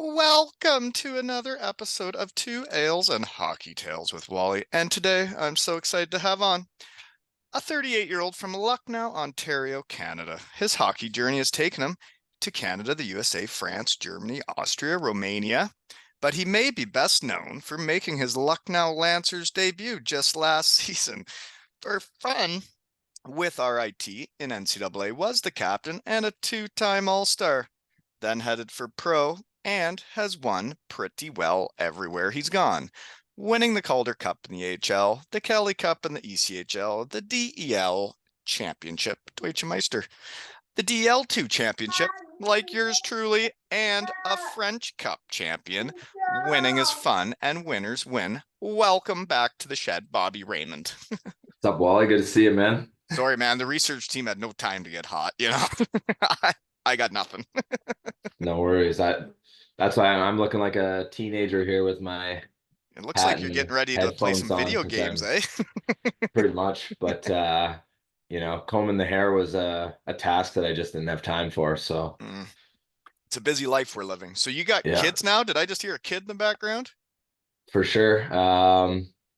Welcome to another episode of Two Ales and Hockey Tales with Wally. And today I'm so excited to have on a 38-year-old from Lucknow, Ontario, Canada. His hockey journey has taken him to Canada, the USA, France, Germany, Austria, Romania. But he may be best known for making his Lucknow Lancers debut just last season. For fun, with RIT in NCAA, was the captain and a two-time All-Star. Then headed for pro and has won pretty well everywhere he's gone, winning the Calder Cup in the AHL, the Kelly Cup in the ECHL, the DEL Championship, Deutsche Meister, the DL2 Championship, like yours truly, and a French Cup champion. Winning is fun, and winners win. Welcome back to the shed, Bobby Raymond. What's up, Wally? Good to see you, man. Sorry, man. The research team had no time to get hot, I got nothing. No worries. That's why I'm looking like a teenager here with my It looks hat like you're getting and ready to play headphones some on video because games, I'm eh? pretty much. But combing the hair was a task that I just didn't have time for. So Mm, it's a busy life we're living. So you got yeah, kids now? Did I just hear a kid in the background? for sure.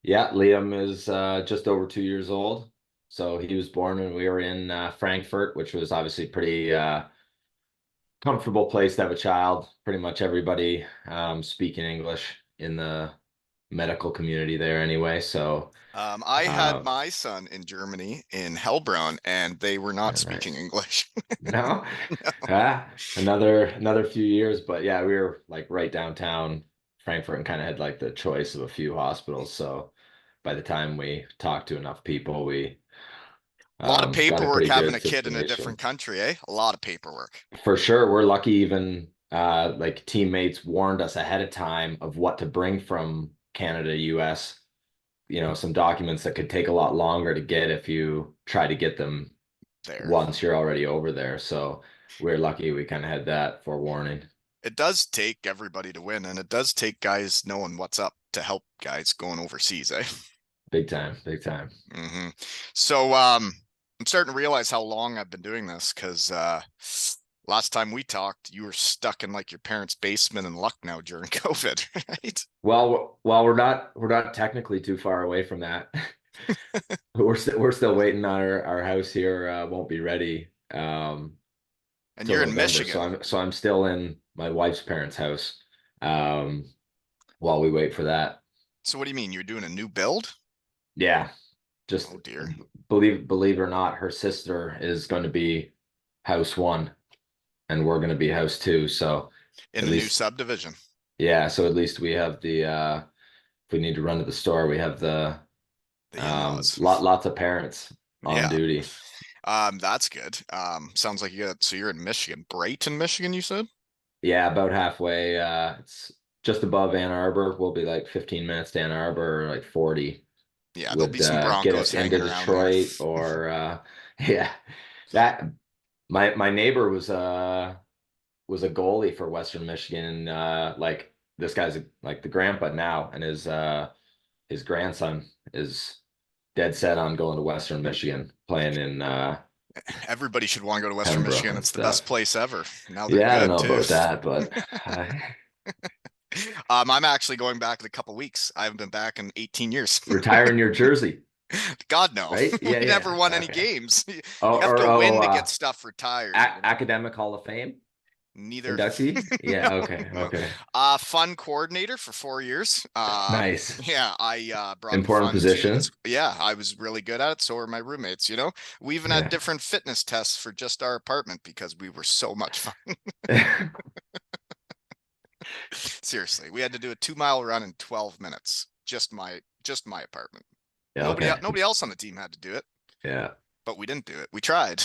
Yeah, Liam is just over 2 years old. So he was born when we were in Frankfurt, which was obviously pretty comfortable place to have a child. Pretty much everybody speaking English in the medical community there anyway. So, I had uh, my son in Germany in Hellbraun, and they were not yeah, speaking nice. English. No, No. another few years, but yeah, we were like right downtown Frankfurt and kind of had like the choice of a few hospitals. So by the time we talked to enough people, we A lot of got a paperwork pretty having good a kid in a situation. different country, eh? A lot of paperwork. For sure, we're lucky even like teammates warned us ahead of time of what to bring from Canada, US, some documents that could take a lot longer to get if you try to get them There. once you're already over there. So we're lucky we kind of had that forewarning. It does take everybody to win, and it does take guys knowing what's up to help guys going overseas, eh? Big time, big time. hmm So I'm starting to realize how long I've been doing this because last time we talked, you were stuck in like your parents' basement in Lucknow during COVID, right? Well, we're not technically too far away from that. We're still waiting on our house here won't be ready And till you're in November. So Michigan. I'm still in my wife's parents' house um, while we wait for that. So what do you mean? You're doing a new build? Yeah, just Oh dear. believe it or not, her sister is going to be house one, and we're going to be house two. So In at a new least, subdivision. yeah. So at least we have the if we need to run to the store, we have the The in-laws. lots of parents on Yeah. duty. That's good. Sounds like so you're in Michigan. Brighton, Michigan, you said? Yeah, about halfway. It's just above Ann Arbor. We'll be like 15 minutes to Ann Arbor, or like 40 Yeah, there'll be would some get Broncos us into hanging around there. Detroit or yeah. That my neighbor was a goalie for Western Michigan. Like this guy's like the grandpa now, and his grandson is dead set on going to Western Michigan, playing in Everybody should want to go to Western Pembroke Michigan. and It's the best stuff. place ever. Now they're Yeah, I don't good know too. about that, but I'm actually going back in a couple weeks. I haven't been back in 18 years. retiring your jersey, God no. right? We Yeah, never yeah. won any Okay. games. Oh, You have or to oh, win to get stuff retired, Academic Hall of Fame Neither. inductee. No, Yeah. Okay. no. Okay. Fund coordinator for 4 years. Nice. Yeah, I brought the Important funds to position. yeah, I was really good at it. So were my roommates. We even had Yeah. different fitness tests for just our apartment because we were so much fun. Seriously, we had to do a 2 mile run in 12 minutes. Just my apartment. Yeah. Nobody Okay. nobody else on the team had to do it, Yeah. but we didn't do it. We tried.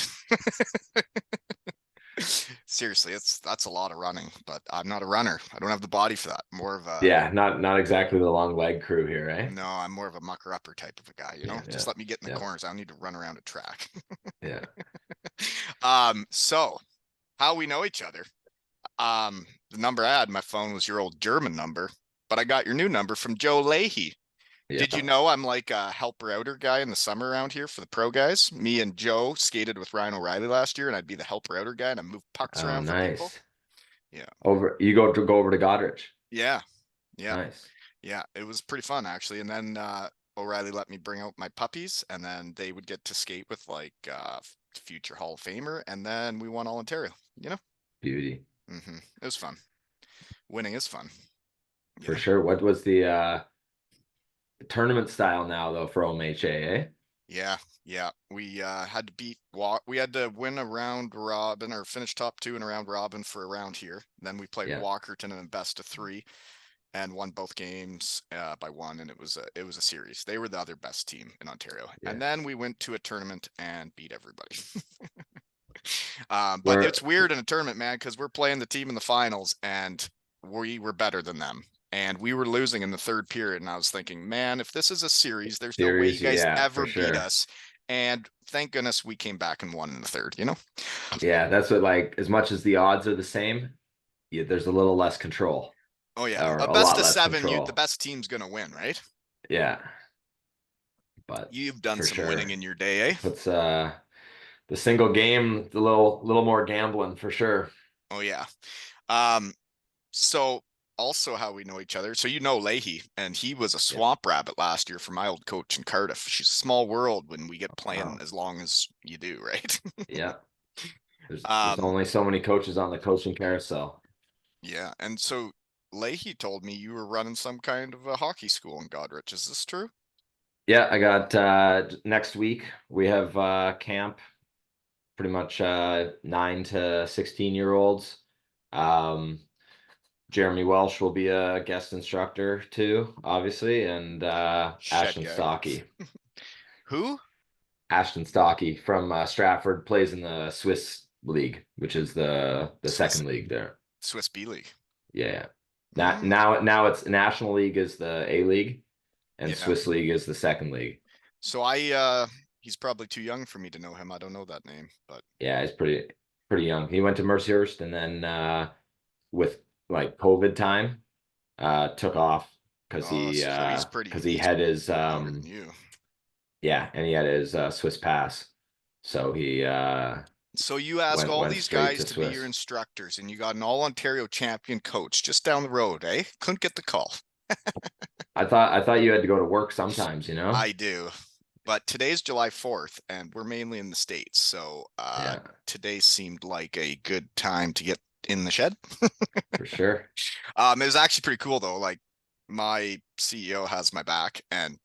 Seriously, that's a lot of running, but I'm not a runner. I don't have the body for that. More of a Yeah. Not exactly the long leg crew here, eh? No, I'm more of a mucker upper type of a guy. Yeah. Just Yeah. let me get in the Yeah. corners. I don't need to run around a track. Yeah. So how we know each other. The number I had in my phone was your old German number, but I got your new number from Joe Leahy. Did you Yeah. know I'm like a helper outer guy in the summer around here for the pro guys? Me and Joe skated with Ryan O'Reilly last year, and I'd be the helper outer guy and I move pucks Oh, around for people. nice. Yeah. You go over to Goderich. Yeah. Yeah. Nice. Yeah. It was pretty fun actually. And then O'Reilly let me bring out my puppies, and then they would get to skate with like future Hall of Famer, and then we won all Ontario, you know? Beauty. It was fun. Winning is fun, you For know? sure. What was the tournament style now though for OMHA, eh? Yeah, yeah. We had to beat Walk. We had to win a round robin or finish top two in a round robin for a round here. Then we played Yeah. Walkerton in a best of three and won both games by one, and it was a series. They were the other best team in Ontario, and Yeah. then we went to a tournament and beat everybody. But We're it's weird in a tournament, man, because we're playing the team in the finals and we were better than them. And we were losing in the third period. And I was thinking, man, if this is a series, there's no way you series, guys yeah, ever for beat sure. us. And thank goodness we came back and won in the third, you know? Yeah, that's what like as much as the odds are the same, yeah, there's a little less control Oh, yeah. or A a best lot of less seven, the control. best team's going to win, right? Yeah, but You've done for some winning sure in your day, eh? puts the single game a little more gambling for sure. Oh, yeah. Um, So also how we know each other. So you know Leahy, and he was a Yeah. swamp rabbit last year for my old coach in Cardiff. She's a small world when we get playing Wow. as long as you do, right? Yeah. There's um, only so many coaches on the coaching carousel. yeah, and so Leahy told me you were running some kind of a hockey school in Goderich. Is this true? Yeah, I got next week we have camp pretty much 9 to 16 year olds. Um, Jeremy Welsh will be a guest instructor too, obviously, and Shed Ashton guy. Stocky. Who? Ashton Stocky from Stratford plays in the Swiss league, which is the Swiss second league there. Swiss B League. Yeah. Mm, Now it's National League is the A league and yeah. Swiss league is the second league. So he's probably too young for me to know him. I don't know that name, but Yeah, he's pretty young. He went to Mercyhurst and then with like COVID time, took off oh, so because he he's had his younger than you. yeah, and he had his Swiss pass. So he So you ask all went these straight guys to to be your Swiss. instructors, and you got an all Ontario champion coach just down the road, eh? Couldn't get the call. I thought you had to go to work sometimes, you know? I do. But today's July 4th, and we're mainly in the States. So Yeah, today seemed like a good time to get in the shed. for sure. It was actually pretty cool though. Like my CEO has my back, and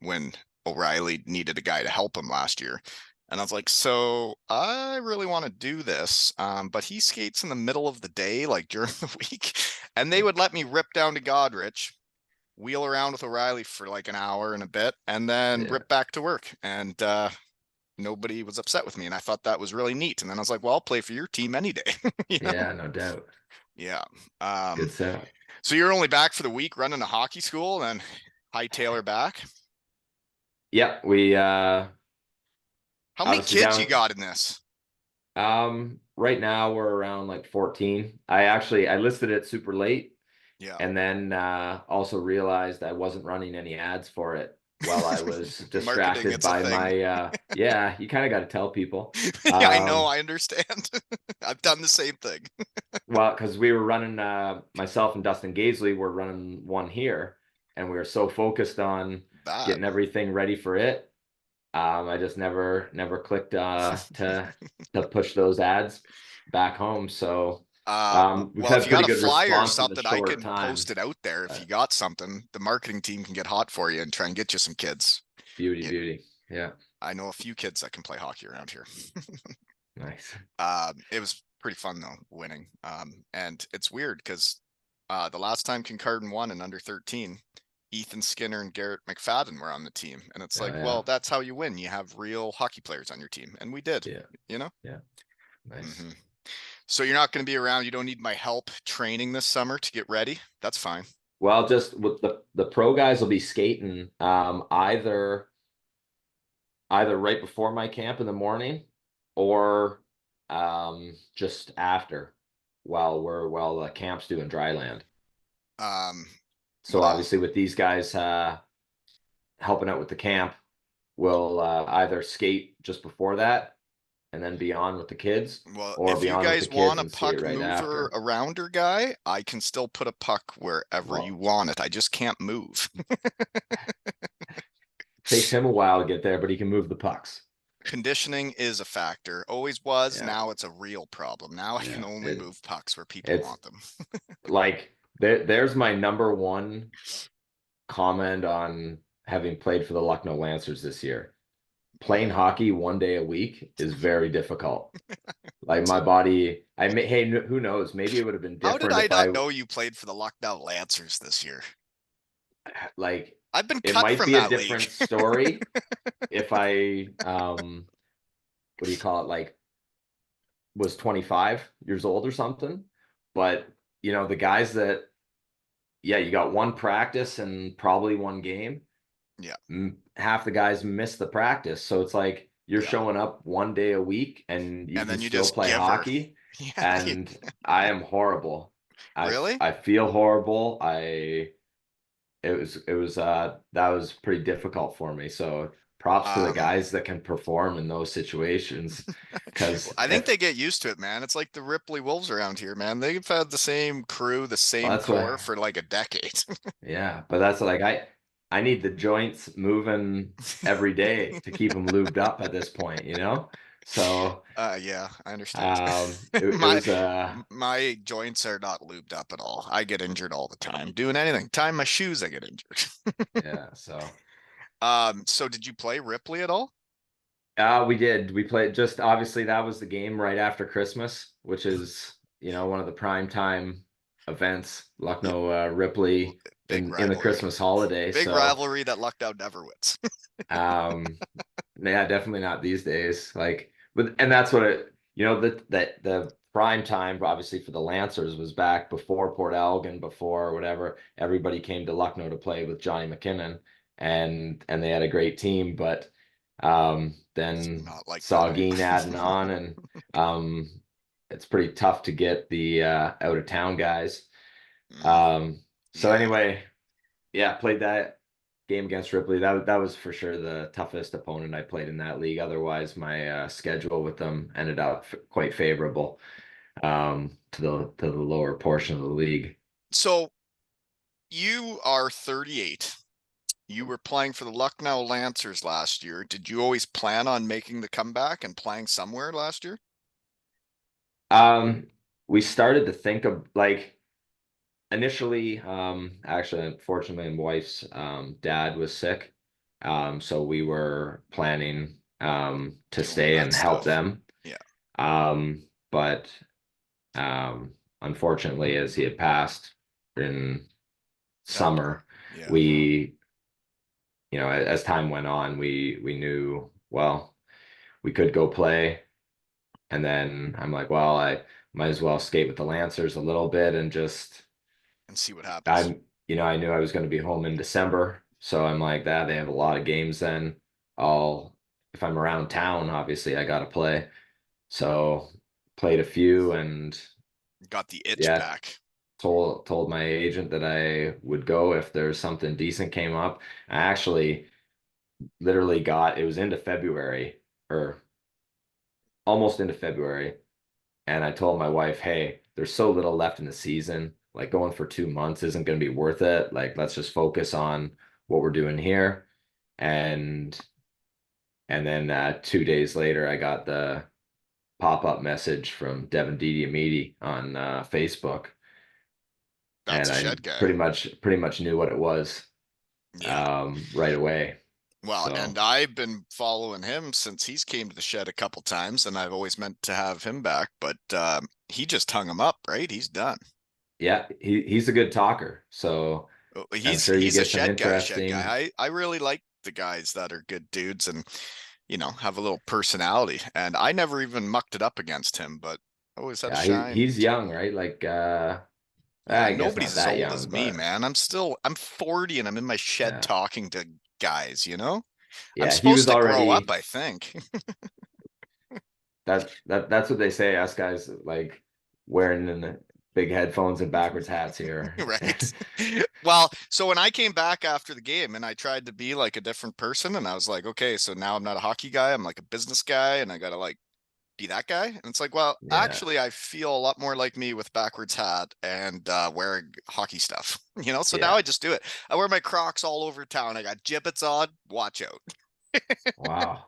when O'Reilly needed a guy to help him last year, and I was like, so I really want to do this, but he skates in the middle of the day, like during the week, and they would let me rip down to Goderich, wheel around with O'Reilly for like an hour and a bit, and then Yeah. rip back to work, and nobody was upset with me, and I thought that was really neat. And then I was like, well, I'll play for your team any day, you know? Yeah, no doubt. Yeah. Good setup. So you're only back for the week running a hockey school, and then hightail back. Yeah, we How many obviously kids you down got in this? right now we're around like 14. I listed it super late Yeah. and then also realized I wasn't running any ads for it while I was Marketing, distracted it's a by thing. my yeah, you kind of got to tell people. Yeah, I know, Um I understand. I've done the same thing. well, because we were running myself and Dustin Gaisley were running one here and we were so focused on Bad. getting everything ready for it. I just never clicked to push those ads back home. So we've Well, if had you got pretty a good flyer or response in the something, I short can post time. it out there. If Uh, you got something, the marketing team can get hot for you and try and get you some kids. beauty, Yeah, beauty. Yeah, I know a few kids that can play hockey around here. nice. It was pretty fun though, winning. And it's weird because the last time Kincardine won in under 13, Ethan Skinner and Garrett McFadden were on the team. And it's Oh like, yeah, well, that's how you win. You have real hockey players on your team. And we did, yeah, you know? yeah. Nice. hmm So you're not going to be around. You don't need my help training this summer to get ready. That's fine. Well, just with the pro guys will be skating either right before my camp in the morning or just after while the camp's doing dry land. Um, So well, obviously with these guys helping out with the camp, we'll either skate just before that and then be on with the kids, Well, or if be you on with the guys kids want a and see it puck right mover after. arounder guy, I can still put a puck wherever you Well, want it. I just can't move. takes him a while to get there, but he can move the pucks. Conditioning is a factor. Always was. Yeah, Now it's a real problem. Now I can yeah. only move pucks where people It's want them. like there's my number one comment on having played for the Lucknow Lancers this year. Playing Mm. hockey 1 day a week is very difficult. Like my body, I may, hey, who knows? Maybe it would have been How did different I if not I know you played for the Lucknow Lancers this year? like I've been it cut might from be a that league. different story if I what do you call it? Like was 25 years old or something. But the guys that yeah, you got one practice and probably one game. Yeah, Half the guys miss the practice. So it's like you're yeah. showing up 1 day a week and you And can then you still just play give her. hockey. Yeah, And I am horrible. really? I feel horrible. It was that was pretty difficult for me. So props to the Um, guys that can perform in those situations. Because I think if they get used to it, man. It's like the Ripley Wolves around here, man. They've had the same crew, the well, same that's what core for like a decade. yeah, but that's like I need the joints moving every day to keep them lubed up at this point. So Yeah, I understand. it My was my joints are not lubed up at all. I get injured all the time. Doing anything. Tying my shoes, I get injured. yeah, so So did you play Ripley at all? we did. We played just obviously that was the game right after Christmas, which is, one of the prime time events, Yeah, Lucknow Ripley big in the rivalry. Christmas holiday. Big So rivalry that Lucknow never wins. um yeah, definitely not these days. Like and that's what the prime time obviously for the Lancers was back before Port Elgin, before whatever. Everybody came to Lucknow to play with Johnny McKinnon and they had a great team, but It's then not like that Saugeen adding anymore. on and um it's pretty tough to get the out of town guys. Mm, So yeah. anyway, yeah, played that game against Ripley. That was for sure the toughest opponent I played in that league. Otherwise, my schedule with them ended up quite favorable to the lower portion of the league. So you are 38. You were playing for the Lucknow Lancers last year. Did you always plan on making the comeback and playing somewhere last year? Um, we started to think of like initially, actually, unfortunately, my wife's dad was sick. So we were planning to Dealing with stay that and help stuff. them. Yeah. But unfortunately, as he had passed in That, summer, yeah. we, as time went on, we knew, well, we could go play. And then I'm like, well, I might as well skate with the Lancers a little bit and just And see what happens. I knew I was going to be home in December. So I'm like that. They have a lot of games then. If I'm around town, obviously I got to play. So played a few and Got the itch yeah, back. told my agent that I would go if there's something decent came up. I actually literally it was into February or almost into February, and I told my wife, "Hey, there's so little left in the season. Like going for 2 months isn't going to be worth it. Like let's just focus on what we're doing here." And then 2 days later, I got the pop-up message from Devin Didiamidi on Facebook, That's and a I shed guy. pretty much knew what it was Yeah. right away. Well, and So I've been following him since he's came to the shed a couple times, and I've always meant to have him back, but he just hung him up, right? He's done. yeah, he's a good talker. So I'm sure you He's a get some shed guy, shed interesting. guy. I really like the guys that are good dudes and have a little personality. And I never even mucked it up against him, but always had a Yeah, shine. he's young, right? Like Yeah, I guess nobody's not as that old young, as me, but man. I'm 40 and I'm in my shed yeah, talking to guys. I'm yeah, he supposed was to grow up, already I think. that's what they say. Us guys like wearing the big headphones and backwards hats here. Right. Well, so when I came back after the game and I tried to be like a different person and I was like, okay, so now I'm not a hockey guy, I'm like a business guy and I gotta like be that guy. And it's like, well, Yeah. actually, I feel a lot more like me with backwards hat and wearing hockey stuff, So now Yeah. I just do it. I wear my Crocs all over town. I got gibbets on. Watch out. Wow.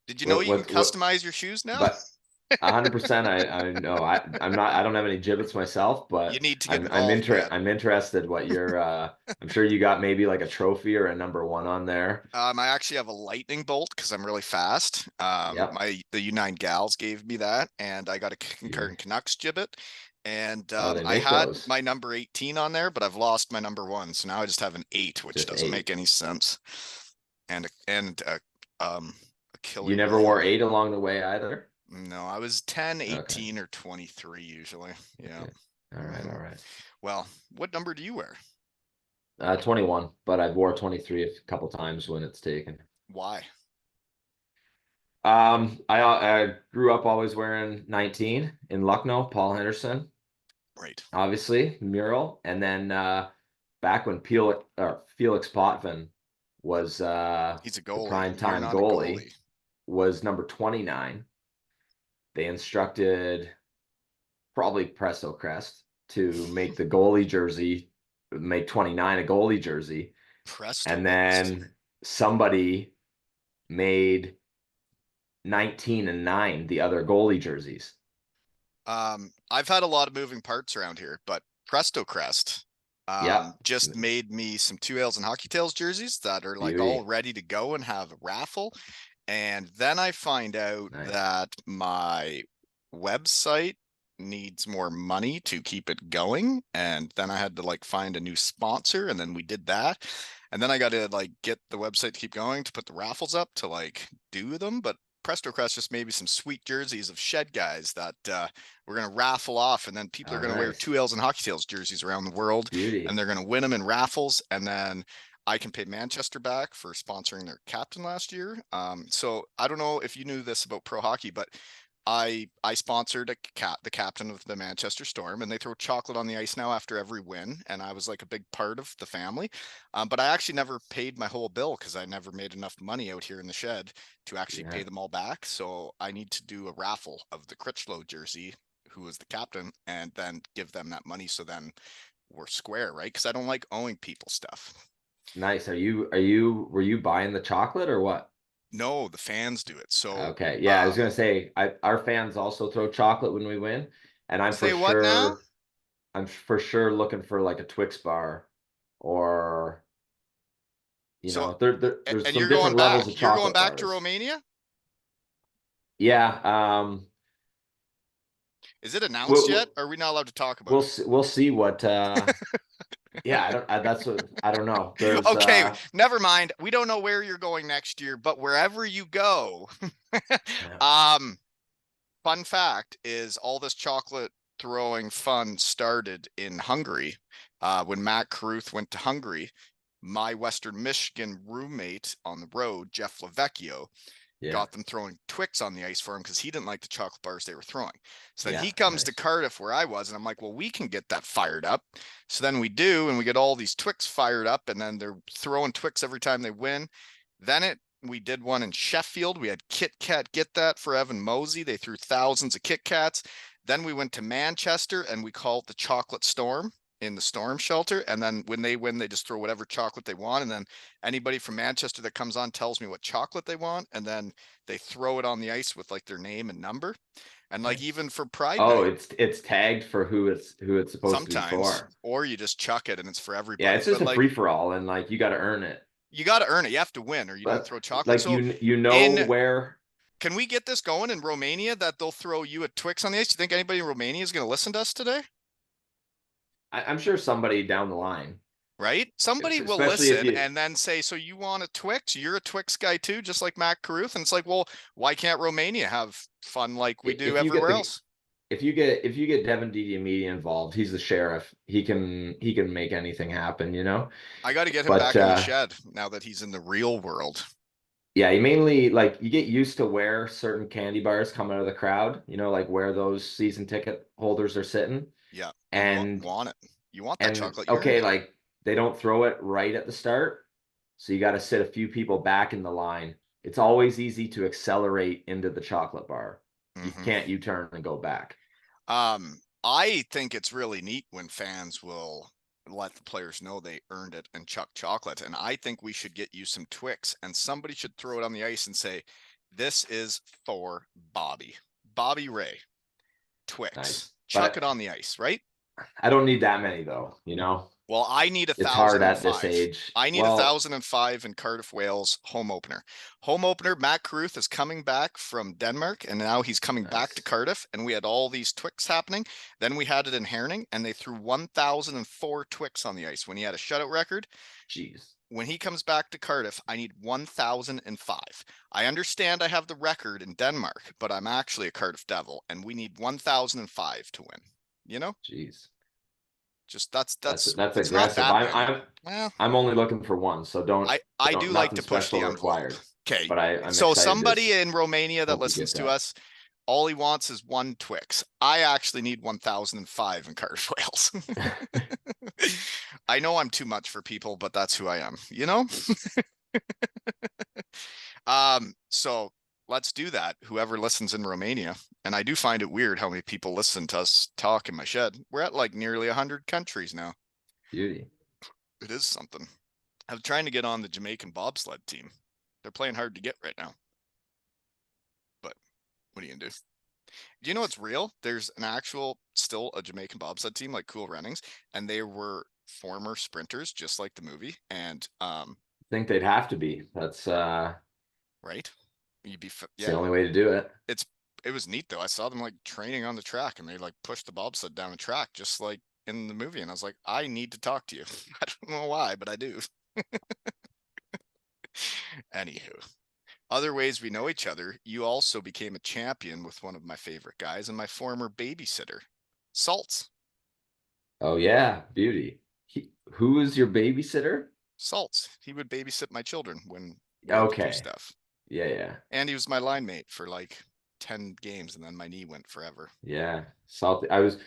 Did you know you can What, customize your shoes now? but 100%. I know I'm not, I don't have any gibbets myself, You but need to get involved, man. I'm interested what you're, I'm sure you got maybe like a trophy or a number 1 on there. I actually have a lightning bolt because I'm really fast. Yep. The U9 gals gave me that, and I got a Beauty. Kincardine Canucks gibbet. And Oh, they I make had those. my number 18 on there, but I've lost my number 1, so now I just have an 8, which Just doesn't make 8. any sense. And a You Achille never wore Roman. 8 along the way either? No, I was 10, Okay. 18, or 23 usually. Yeah. Okay. All right. Hmm. All right. Well, what number do you wear? 21, but I've wore 23 a couple times when it's taken. Why? I grew up always wearing 19 in Lucknow, Paul Henderson, Right. obviously, mural. And then back when Felix Potvin was He's a the goalie. prime You're time not a goalie, goalie. was number 29. They instructed probably Presto Crest to make the goalie jersey, make 29 a goalie jersey. Presto And crest. then somebody made 19 and 9 the other goalie jerseys. I've had a lot of moving parts around here, but Presto Crest Yep. just made me some Two Ales and Hockey Tales jerseys that are like all Beauty. ready to go and have a raffle. And then I find out Nice. that my website needs more money to keep it going. And then I had to like find a new sponsor, and then we did that. And then I got to like get the website to keep going to put the raffles up to like do them. But Presto Crest just made me some sweet jerseys of shed guys that we're going to raffle off. And then people are Oh, going to wear nice. Two Ales and Hockey Tales jerseys around the world, and Beauty. they're going to win them in raffles. And then I can pay Manchester back for sponsoring their captain last year. So I don't know if you knew this about pro hockey, but I sponsored the captain of the Manchester Storm, and they throw chocolate on the ice now after every win, and I was like a big part of the family. But I actually never paid my whole bill because I never made enough money out here in the shed to actually pay Yeah. them all back. So I need to do a raffle of the Critchlow jersey, who was the captain, and then give them that money. So then we're square, right? Because I don't like owing people stuff. Nice. Were you buying the chocolate or what? No, the fans do it. So Okay. Yeah, I was gonna say our fans also throw chocolate when we win, and say what now? I'm for sure looking for like a Twix bar or So there's and some you're going different levels of back. You're going chocolate back to bars. Romania? Yeah, Is it announced we'll yet? Are we not allowed to talk about we'll it? see, we'll see what yeah, that's what I don't know. There's Okay, never mind. We don't know where you're going next year, but wherever you go, yeah, um, fun fact is all this chocolate throwing fun started in Hungary. When Matt Caruth went to Hungary, my Western Michigan roommate on the road, Jeff Lavecchio, yeah, got them throwing Twix on the ice for him because he didn't like the chocolate bars they were throwing. So then yeah, he comes to nice. Cardiff where I was, and I'm like, well, we can get that fired up. So then we do, and we get all these Twix fired up, and then they're throwing Twix every time they win. Then we did one in Sheffield. We had Kit Kat Get That for Evan Mosey. They threw thousands of Kit Kats. Then we went to Manchester and we call it the Chocolate Storm in the storm shelter. And then when they win, they just throw whatever chocolate they want. And then anybody from Manchester that comes on tells me what chocolate they want. And then they throw it on the ice with like their name and number. And like Nice. even for Pride Oh, Night, it's tagged for who it's supposed to be sometimes, for. or you just chuck it and it's for Yeah, everybody. it's just But a like free for all, and like you got to earn it. you got to earn it. You have to win or you don't But throw chocolate. like So you know in where can we get this going in Romania that they'll throw you a Twix on the ice? Do you think anybody in Romania is going to listen to us today? I'm sure somebody down the line, Right? Somebody will especially if listen you and then say, so you want a Twix? You're a Twix guy too, just like Matt Caruth. And it's like, well, why can't Romania have fun like we do if you get everywhere the else? if you get Devin Media involved, he's the sheriff. He can make anything happen, you know. I got to get him But back in the shed now that he's in the real world. yeah, you mainly like you get used to where certain candy bars come out of the crowd, like where those season ticket holders are sitting. Yeah. And you And want it. You want that and chocolate. You earned okay, it. like they don't throw it right at the start. So you got to sit a few people back in the line. It's always easy to accelerate into the chocolate bar. You Mm-hmm. can't U-turn and go back. I think it's really neat when fans will let the players know they earned it and chuck chocolate. And I think we should get you some Twix, and somebody should throw it on the ice and say, "This is for Bobby. Bobby Ray. Twix. Nice. Chuck it But on the ice, right?" I don't need that many though, you know? Well, I need It's hard at this 1,005. age. I need Well, 1,005 in Cardiff, Wales home opener. Home opener, Matt Carruth is coming back from Denmark, and now he's coming back to nice. Cardiff, and we had all these Twix happening. Then we had it in Herning, and they threw 1,004 Twix on the ice when he had a shutout record. Jeez. When he comes back to Cardiff, I need 1,005. I understand I have the record in Denmark, but I'm actually a Cardiff Devil, and we need 1,005 to win. You know? Jeez. Just That's it's not aggressive. that many. Well, I'm only looking for one, so I do don't like nothing to push the special envelope. required. Okay. But I'm So excited to somebody in Romania that hope you listens get to that. us, all he wants is one Twix. I actually need 1,005 in Cardiff, Wales. I know I'm too much for people, but that's who I am, you know? So let's do that. Whoever listens in Romania. And I do find it weird how many people listen to us talk in my shed. We're at like nearly 100 countries now. Beauty. It is something. I'm trying to get on the Jamaican bobsled team. They're playing hard to get right now. But what are you gonna do? Do you know what's real? There's an actual, still a Jamaican bobsled team like Cool Runnings, and they were former sprinters, just like the movie. And I think they'd have to be. That's right, you'd be it's the yeah. only way to do it. It's it was neat though. I saw them like training on the track, and they like pushed the bobsled down the track just like in the movie. And I was like, I need to talk to you. I don't know why, but I do. Anywho. Other ways we know each other, you also became a champion with one of my favorite guys and my former babysitter, Salts. Oh yeah, beauty. Who is your babysitter? Salts. He would babysit my children when we had to do Okay. stuff. Yeah, yeah. And he was my line mate for like 10 games, and then my knee went forever. Yeah. Salty. I was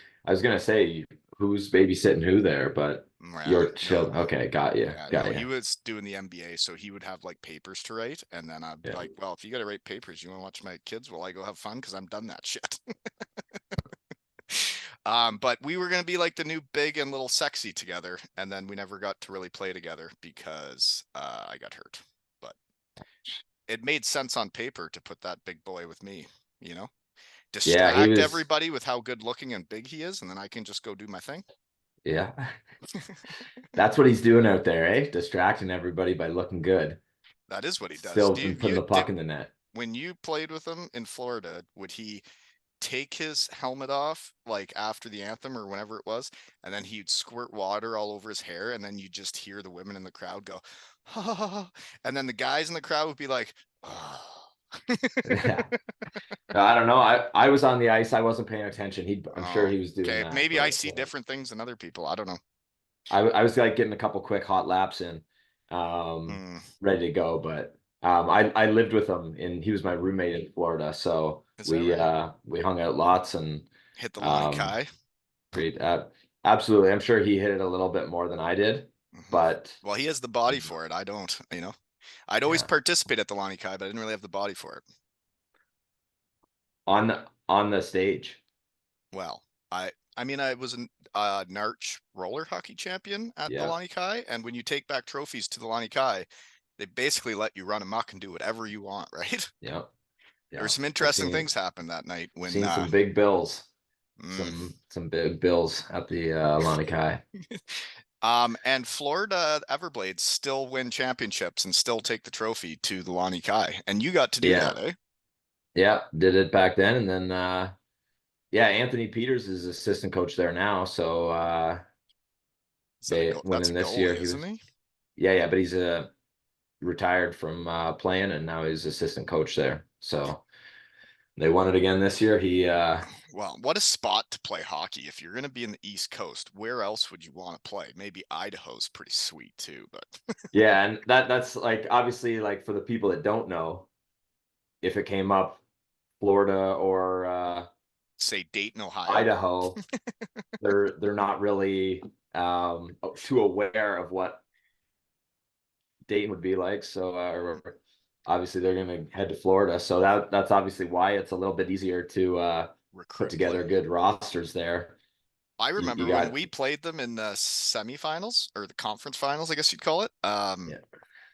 gonna say who's babysitting who there, but Yeah, your no. child. Okay, got you. Yeah, Got no, he you. was doing the MBA, so he would have like papers to write, and then I'd be Yeah. like, "Well, if you got to write papers, you want to watch my kids while I go have fun because I'm done that shit." But we were gonna be like the new big and little sexy together, and then we never got to really play together because I got hurt. But it made sense on paper to put that big boy with me, you know? Yeah, he Distract was everybody with how good looking and big he is, and then I can just go do my thing. yeah. That's what he's doing out there, eh? Distracting everybody by looking good. That is what he does. Still Do putting the puck in the net. when you played with him in Florida, would he take his helmet off like after the anthem or whenever it was, and then he'd squirt water all over his hair, and then you just hear the women in the crowd go, "Ha," and then the guys in the crowd would be like, "Oh." Yeah. I don't know. I was on the ice. I wasn't paying attention. I'm sure Oh, he was doing okay. that, Maybe I but see different things than other people. I don't know. I was like getting a couple quick hot laps in, Hmm. ready to go. But I lived with him and he was my roommate in Florida, so Is that right? we hung out lots and Hit the Lonnie um, Kai. great. Absolutely, I'm sure he hit it a little bit more than I did, Hmm. but Well, he has the body for it. I don't, I'd always yeah, participate at the Lonnie Kai, but I didn't really have the body for it. on the stage, Well, I mean, I was an Narch roller hockey champion at the yeah, Lonnie Kai, and when you take back trophies to the Lonnie Kai, they basically let you run amok and do whatever you want, right? yeah, There were yeah. some I've interesting things happen that night when seen some big bills. mm. Some big bills at the Lani Kai. And Florida Everblades still win championships and still take the trophy to the Lonnie Kai. And you got to do Yeah. that, eh? Yeah, did it back then and then yeah, Anthony Peters is assistant coach there now, so Is that a they goal? went That's a in this year. goalie, He isn't was he? yeah, but he's retired from playing and now he's assistant coach there. So they won it again this year. He Well, what a spot to play hockey. If you're going to be in the East Coast, where else would you want to play? Maybe Idaho's pretty sweet too, but yeah, and that's like obviously like for the people that don't know, if it came up Florida or say Dayton, Ohio. Idaho, they're not really too aware of what Dayton would be like. So obviously they're going to head to Florida. So that's obviously why it's a little bit easier to put Recruit together players. good rosters there. I You remember when got we played them in the semifinals or the conference finals, I guess you'd call it. yeah.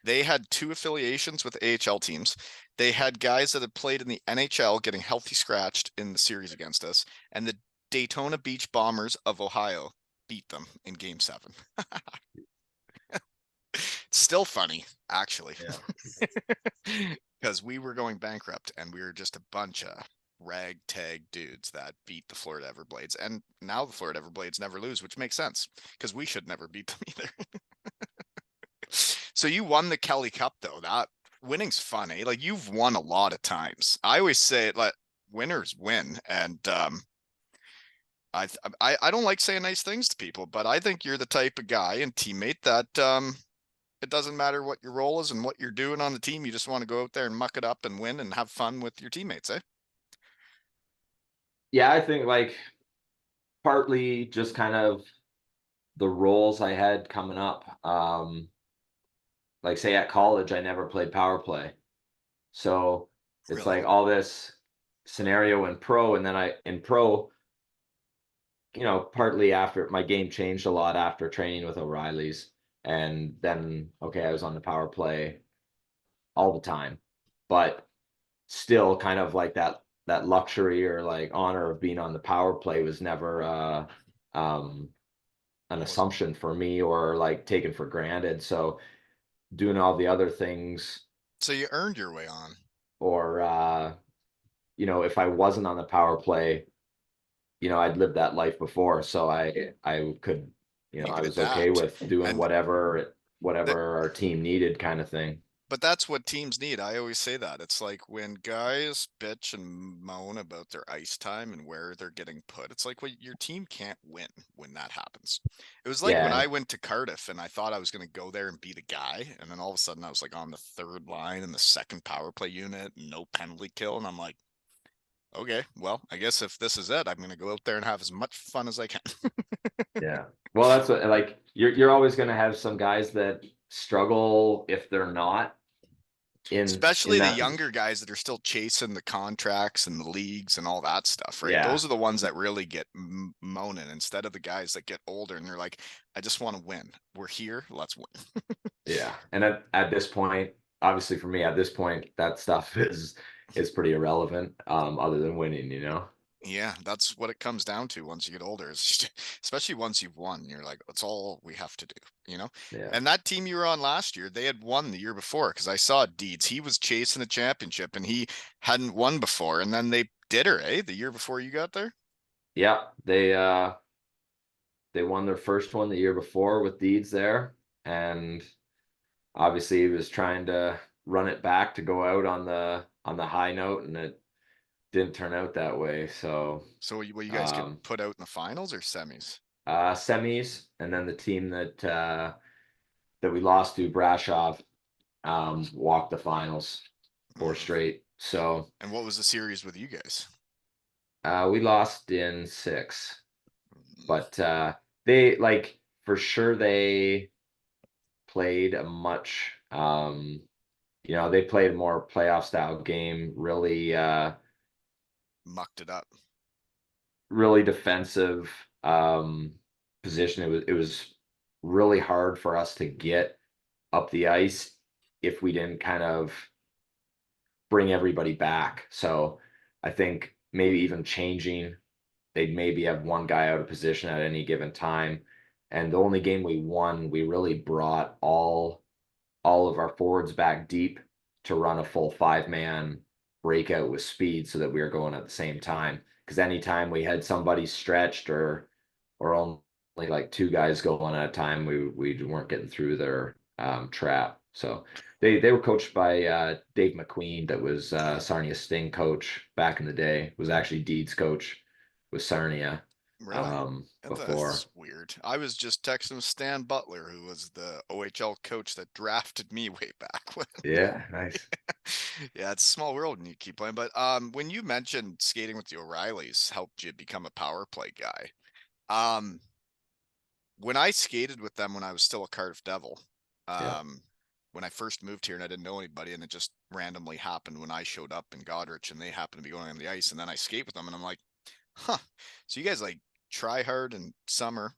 They had two affiliations with AHL teams. They had guys that had played in the NHL getting healthy scratched in the series against us, and the Daytona Beach Bombers of Ohio beat them in game 7. It's still funny, actually, Yeah. because we were going bankrupt and we were just a bunch of ragtag dudes that beat the Florida Everblades. And now the Florida Everblades never lose, which makes sense because we should never beat them either. So you won the Kelly Cup though. That winning's funny. Like you've won a lot of times. I always say like winners win, and I don't like saying nice things to people, but I think you're the type of guy and teammate that it doesn't matter what your role is and what you're doing on the team. You just want to go out there and muck it up and win and have fun with your teammates, eh? Yeah, I think like partly just kind of the roles I had coming up. Like say at college, I never played power play. So it's Really? like all this scenario in pro, and then in pro, partly after my game changed a lot after training with O'Reilly's, and then okay, I was on the power play all the time, but still kind of like that luxury or like honor of being on the power play was never um an It wasn't. assumption for me or like taken for granted. So doing all the other things So you earned your way on. or if I wasn't on the power play, I'd lived that life before. So I could, You I could was okay adapt. with doing And that whatever our team needed kind of thing. but that's what teams need. I always say that. It's like when guys bitch and moan about their ice time and where they're getting put. It's like well, your team can't win when that happens. It was like when Yeah. I went to Cardiff and I thought I was going to go there and be the guy, and then all of a sudden I was like on the third line in the second power play unit, no penalty kill, and I'm like, okay, well, I guess if this is it, I'm going to go out there and have as much fun as I can. Yeah. Well, that's what like you're always going to have some guys that struggle if they're not in Especially the that position. younger guys that are still chasing the contracts and the leagues and all that stuff, right? Yeah. Those are the ones that really get moaning instead of the guys that get older and they're like, I just want to win. We're here, let's win. Yeah. And at this point, obviously for me at this point, that stuff is pretty irrelevant other than winning. Yeah, that's what it comes down to once you get older. It's just, especially once you've won, you're like, that's all we have to do. Yeah. And that team you were on last year, they had won the year before because I saw Deeds. He was chasing the championship and he hadn't won before. And then they did her, eh? The year before you got there. Yeah. They won their first one the year before with Deeds there. And obviously he was trying to run it back to go out on the high note, and it didn't turn out that way. So So what you guys get um put out in the finals or semis? semis, and then the team that we lost to, Brashov, walked the finals four Mm. straight. So And what was the series with you guys? we lost in six, Mm. but they like for sure they played a much they played a more playoff style game, Mucked it up. really defensive position. It was really hard for us to get up the ice if we didn't kind of bring everybody back. So I think maybe even changing, they'd maybe have one guy out of position at any given time. And the only game we won, we really brought all of our forwards back deep to run a full 5-man breakout with speed so that we were going at the same time. Because anytime we had somebody stretched or only like two guys going at a time, we weren't getting through their trap. So they were coached by Dave McQueen, that was Sarnia Sting coach back in the day. Was actually Deeds coach with Sarnia Really? before. That's weird. I was just texting Stan Butler, who was the OHL coach that drafted me way back when. Yeah, nice. Yeah, it's a small world and you keep playing. But when you mentioned skating with the O'Reillys helped you become a power play guy. When I skated with them when I was still a Cardiff Devil, Yeah, um, when I first moved here and I didn't know anybody, and it just randomly happened when I showed up in Goderich and they happened to be going on the ice, and then I skate with them, and I'm like, huh, so you guys like try hard in summer,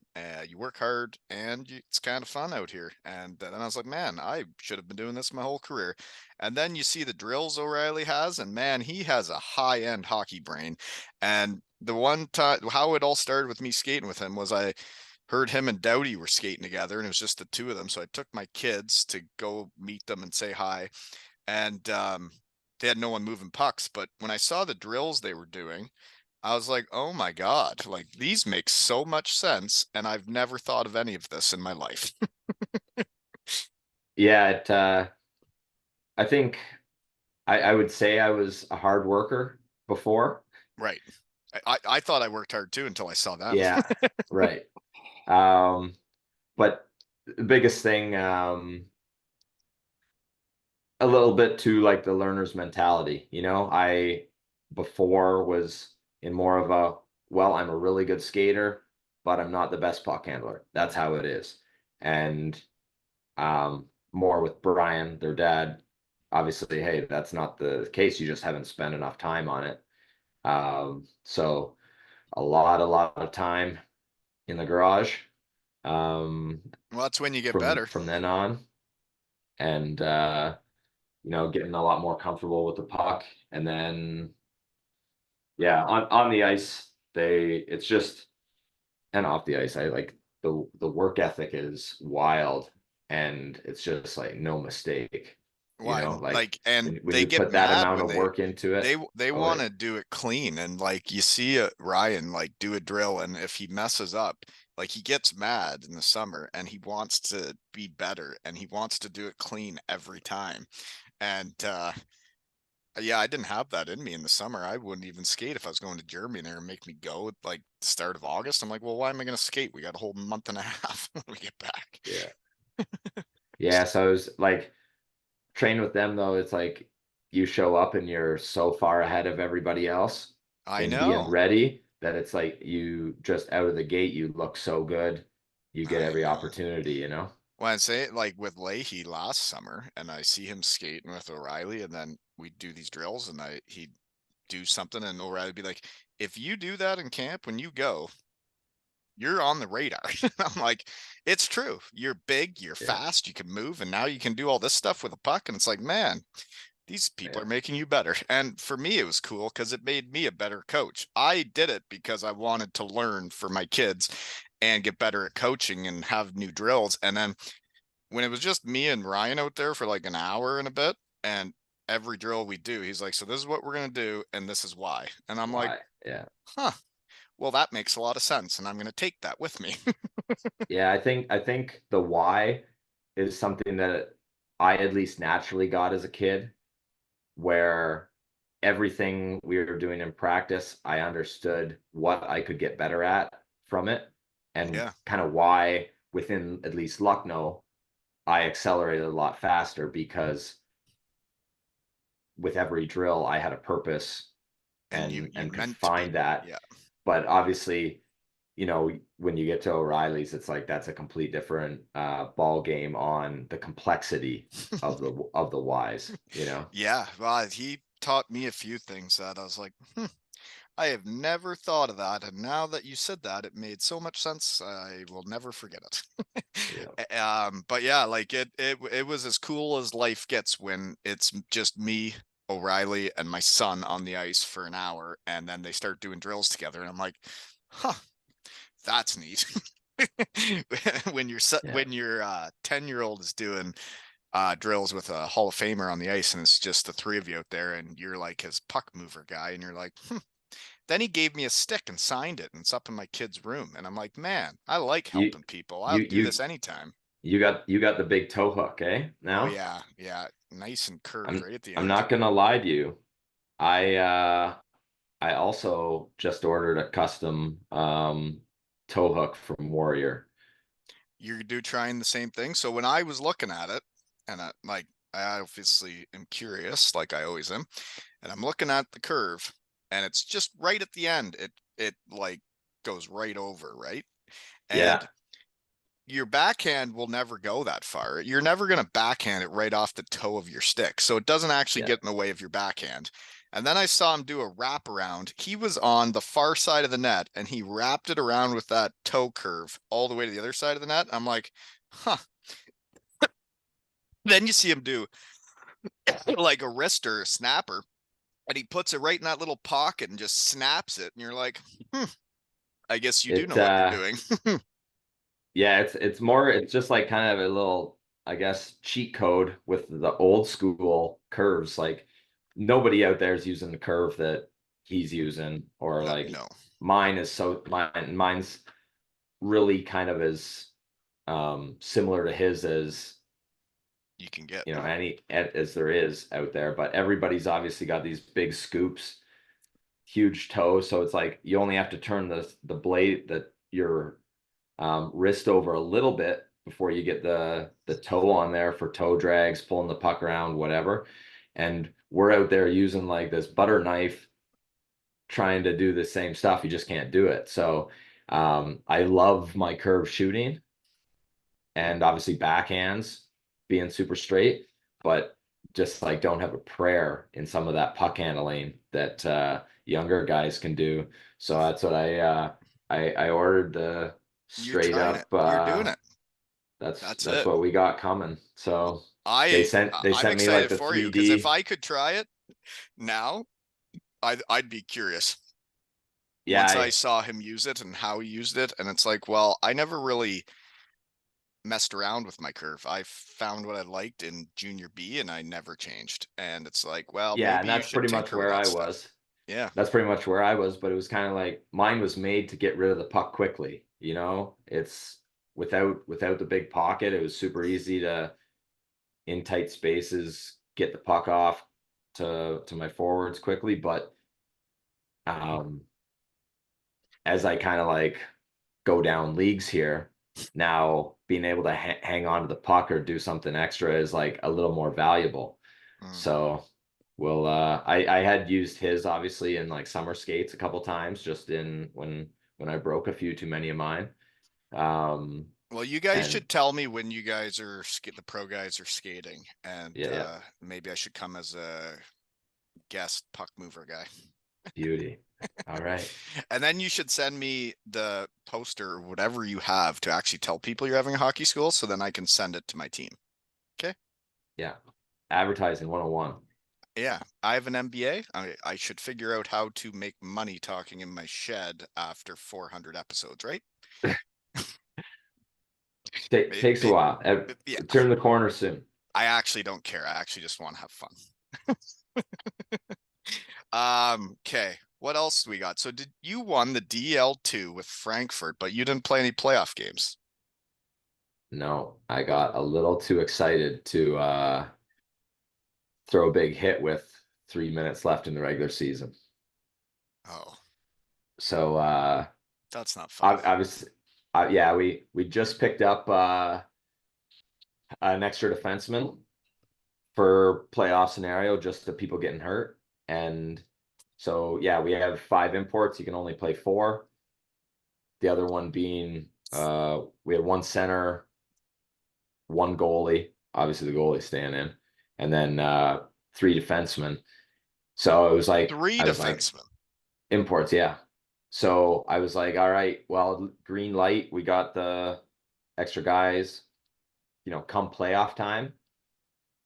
you work hard, and it's kind of fun out here. And then I was like, man, I should have been doing this my whole career. And then you see the drills O'Reilly has, and man, he has a high-end hockey brain. And the one time, how it all started with me skating with him was I heard him and Dowdy were skating together, and it was just the two of them. So I took my kids to go meet them and say hi, and they had no one moving pucks. But when I saw the drills they were doing, I was like, oh my God, like these make so much sense. And I've never thought of any of this in my life. Yeah, I think I would say I was a hard worker before. Right. I thought I worked hard too until I saw them. Yeah, right. Um, but the biggest thing, a little bit to like the learner's mentality. I before was in more of a, well, I'm a really good skater, but I'm not the best puck handler. That's how it is. And more with Brian, their dad, obviously, hey, that's not the case. You just haven't spent enough time on it. So a lot of time in the garage, um, Well, that's when you get from better. then on, and getting a lot more comfortable with the puck. And then, yeah, on the ice, it's just, and off the ice, I like the work ethic is wild, and it's just like no mistake. Why? Like Like, and when they you get put that mad amount when of work into it. they Oh, want to do it clean. And like you see Ryan like do a drill, and if he messes up, like he gets mad in the summer and he wants to be better and he wants to do it clean every time. And yeah, I didn't have that in me in the summer. I wouldn't even skate if I was going to Germany and they were make me go at like the start of August. I'm like, well, why am I going to skate? We got a whole month and a half when we get back. yeah. Yeah, so I was like train with them though, it's like you show up and you're so far ahead of everybody else I in being know. ready that it's like you just out of the gate, you look so good. You get I every know. opportunity. When I say it like with Leahy last summer, and I see him skating with O'Reilly, and then we do these drills, and he'd do something, and O'Reilly'd be like, "If you do that in camp when you go, you're on the radar." I'm like, "It's true. You're big, you're Yeah, fast, you can move, and now you can do all this stuff with a puck." And it's like, man, these people yeah, are making you better. And for me, it was cool because it made me a better coach. I did it because I wanted to learn for my kids and get better at coaching and have new drills. And then when it was just me and Ryan out there for like an hour and a bit, and every drill we do, he's like, "So this is what we're gonna do, and this is why." And I'm like, why? Yeah. "Huh, well, that makes a lot of sense, and I'm gonna take that with me." Yeah, I think the why is something that I at least naturally got as a kid, where everything we were doing in practice, I understood what I could get better at from it, and Yeah, kind of why within at least Lucknow, I accelerated a lot faster because with every drill, I had a purpose and you and could meant to be find good. that. Yeah, But obviously, when you get to O'Reilly's, it's like that's a complete different ball game on the complexity of the whys. yeah. Well, he taught me a few things that I was like, I have never thought of that, and now that you said that, it made so much sense. I will never forget it. Yeah. But yeah, like it was as cool as life gets when it's just me, O'Reilly, and my son on the ice for an hour, and then they start doing drills together, and I'm like, huh, that's neat. When Yeah. when your 10-year-old is doing drills with a Hall of Famer on the ice, and it's just the three of you out there, and you're like his puck mover guy, and you're like, then he gave me a stick and signed it, and it's up in my kid's room. And I'm like, man, I like You helping people. I'll you do you this anytime. you got the big toe hook, eh? Oh Now yeah, yeah, nice and curved I'm right at the I'm end. not gonna lie to you. I also just ordered a custom toe hook from Warrior. You do trying the same thing. So when I was looking at it, and I obviously am curious, like I always am, and I'm looking at the curve, and it's just right at the end. It like goes right over, right? And Yeah. your backhand will never go that far. You're never going to backhand it right off the toe of your stick. So it doesn't actually Yeah. get in the way of your backhand. And then I saw him do a wraparound. He was on the far side of the net and he wrapped it around with that toe curve all the way to the other side of the net. I'm like, huh. Then you see him do like a wrist or a snapper and he puts it right in that little pocket and just snaps it. And you're like, hmm, I guess you do It know what you're doing. yeah, it's just like kind of a little, I guess, cheat code with the old school curves. Like nobody out there is using the curve that he's using, or like No, mine's really kind of as similar to his as you can get. any as there is out there. But everybody's obviously got these big scoops, huge toes, so it's like you only have to turn the blade that your wrist over a little bit before you get the toe on there for toe drags, pulling the puck around, whatever. And we're out there using like this butter knife trying to do the same stuff. You just can't do it. So I love my curve shooting and obviously backhands being super straight, but just like don't have a prayer in some of that puck handling that younger guys can do. So that's what I ordered the You're straight trying it. up You're doing it. that's That's that's it. what we got coming. So I they I'm sent me like excited the for you because if 3D. I could try it now, I'd be curious. Yeah, Once I saw him use it and how he used it, and it's like, well, I never really messed around with my curve. I found what I liked in junior B and I never changed. And it's like, well, yeah, maybe and you that's should pretty much tinker with where that I stuff. was. Yeah. That's pretty much where I was, but it was kind of like mine was made to get rid of the puck quickly, It's without the big pocket, it was super easy to in tight spaces get the puck off to my forwards quickly, but um as I kind of like go down leagues here, now being able to hang on to the puck or do something extra is like a little more valuable. Mm. So well, I had used his obviously in like summer skates a couple times, just in when I broke a few too many of mine. Um, Well, you guys and should tell me when you guys are the pro guys are skating, and yeah, yeah, maybe I should come as a guest puck mover guy. beauty. All right, And then you should send me the poster or whatever you have to actually tell people you're having a hockey school so then I can send it to my team. Okay. yeah, advertising 101. Yeah. I have an MBA. I should figure out how to make money talking in my shed after 400 episodes, right? Takes a while. Yeah. Turn the corner soon. I actually don't care. I actually just want to have fun. Okay. What else do we got? So did you won the DL2 with Frankfurt, but you didn't play any playoff games? No, I got a little too excited to throw a big hit with 3 minutes left in the regular season. Oh, So that's not fun. I was yeah, we just picked up an extra defenseman for playoff scenario, just the people getting hurt. And so yeah, we have 5 imports. You can only play 4. The other one being we had 1 center, 1 goalie. Obviously the goalie staying in, and then 3 defensemen. So it was like Three I was like defensemen. imports, yeah. So I was like, all right, well, green light, we got the extra guys, come playoff time,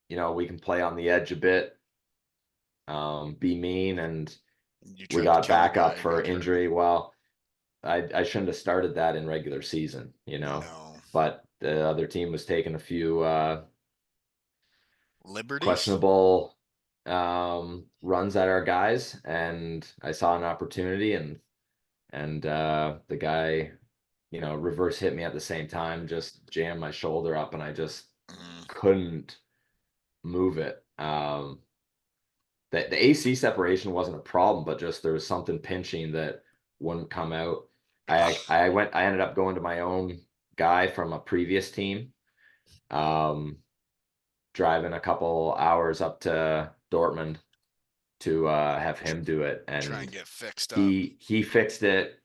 we can play on the edge a bit, be mean, and You we tried to got kill a backup guy and for got hurt. injury. Well, I shouldn't have started that in regular season, No. but the other team was taking a few Liberties? questionable runs at our guys, and I saw an opportunity, and the guy, reverse hit me at the same time, just jammed my shoulder up, and I just Mm. couldn't move it. The AC separation wasn't a problem, but just there was something pinching that wouldn't come out. I ended up going to my own guy from a previous team, um, driving a couple hours up to Dortmund to have him do it, Try and and get fixed up. he fixed it,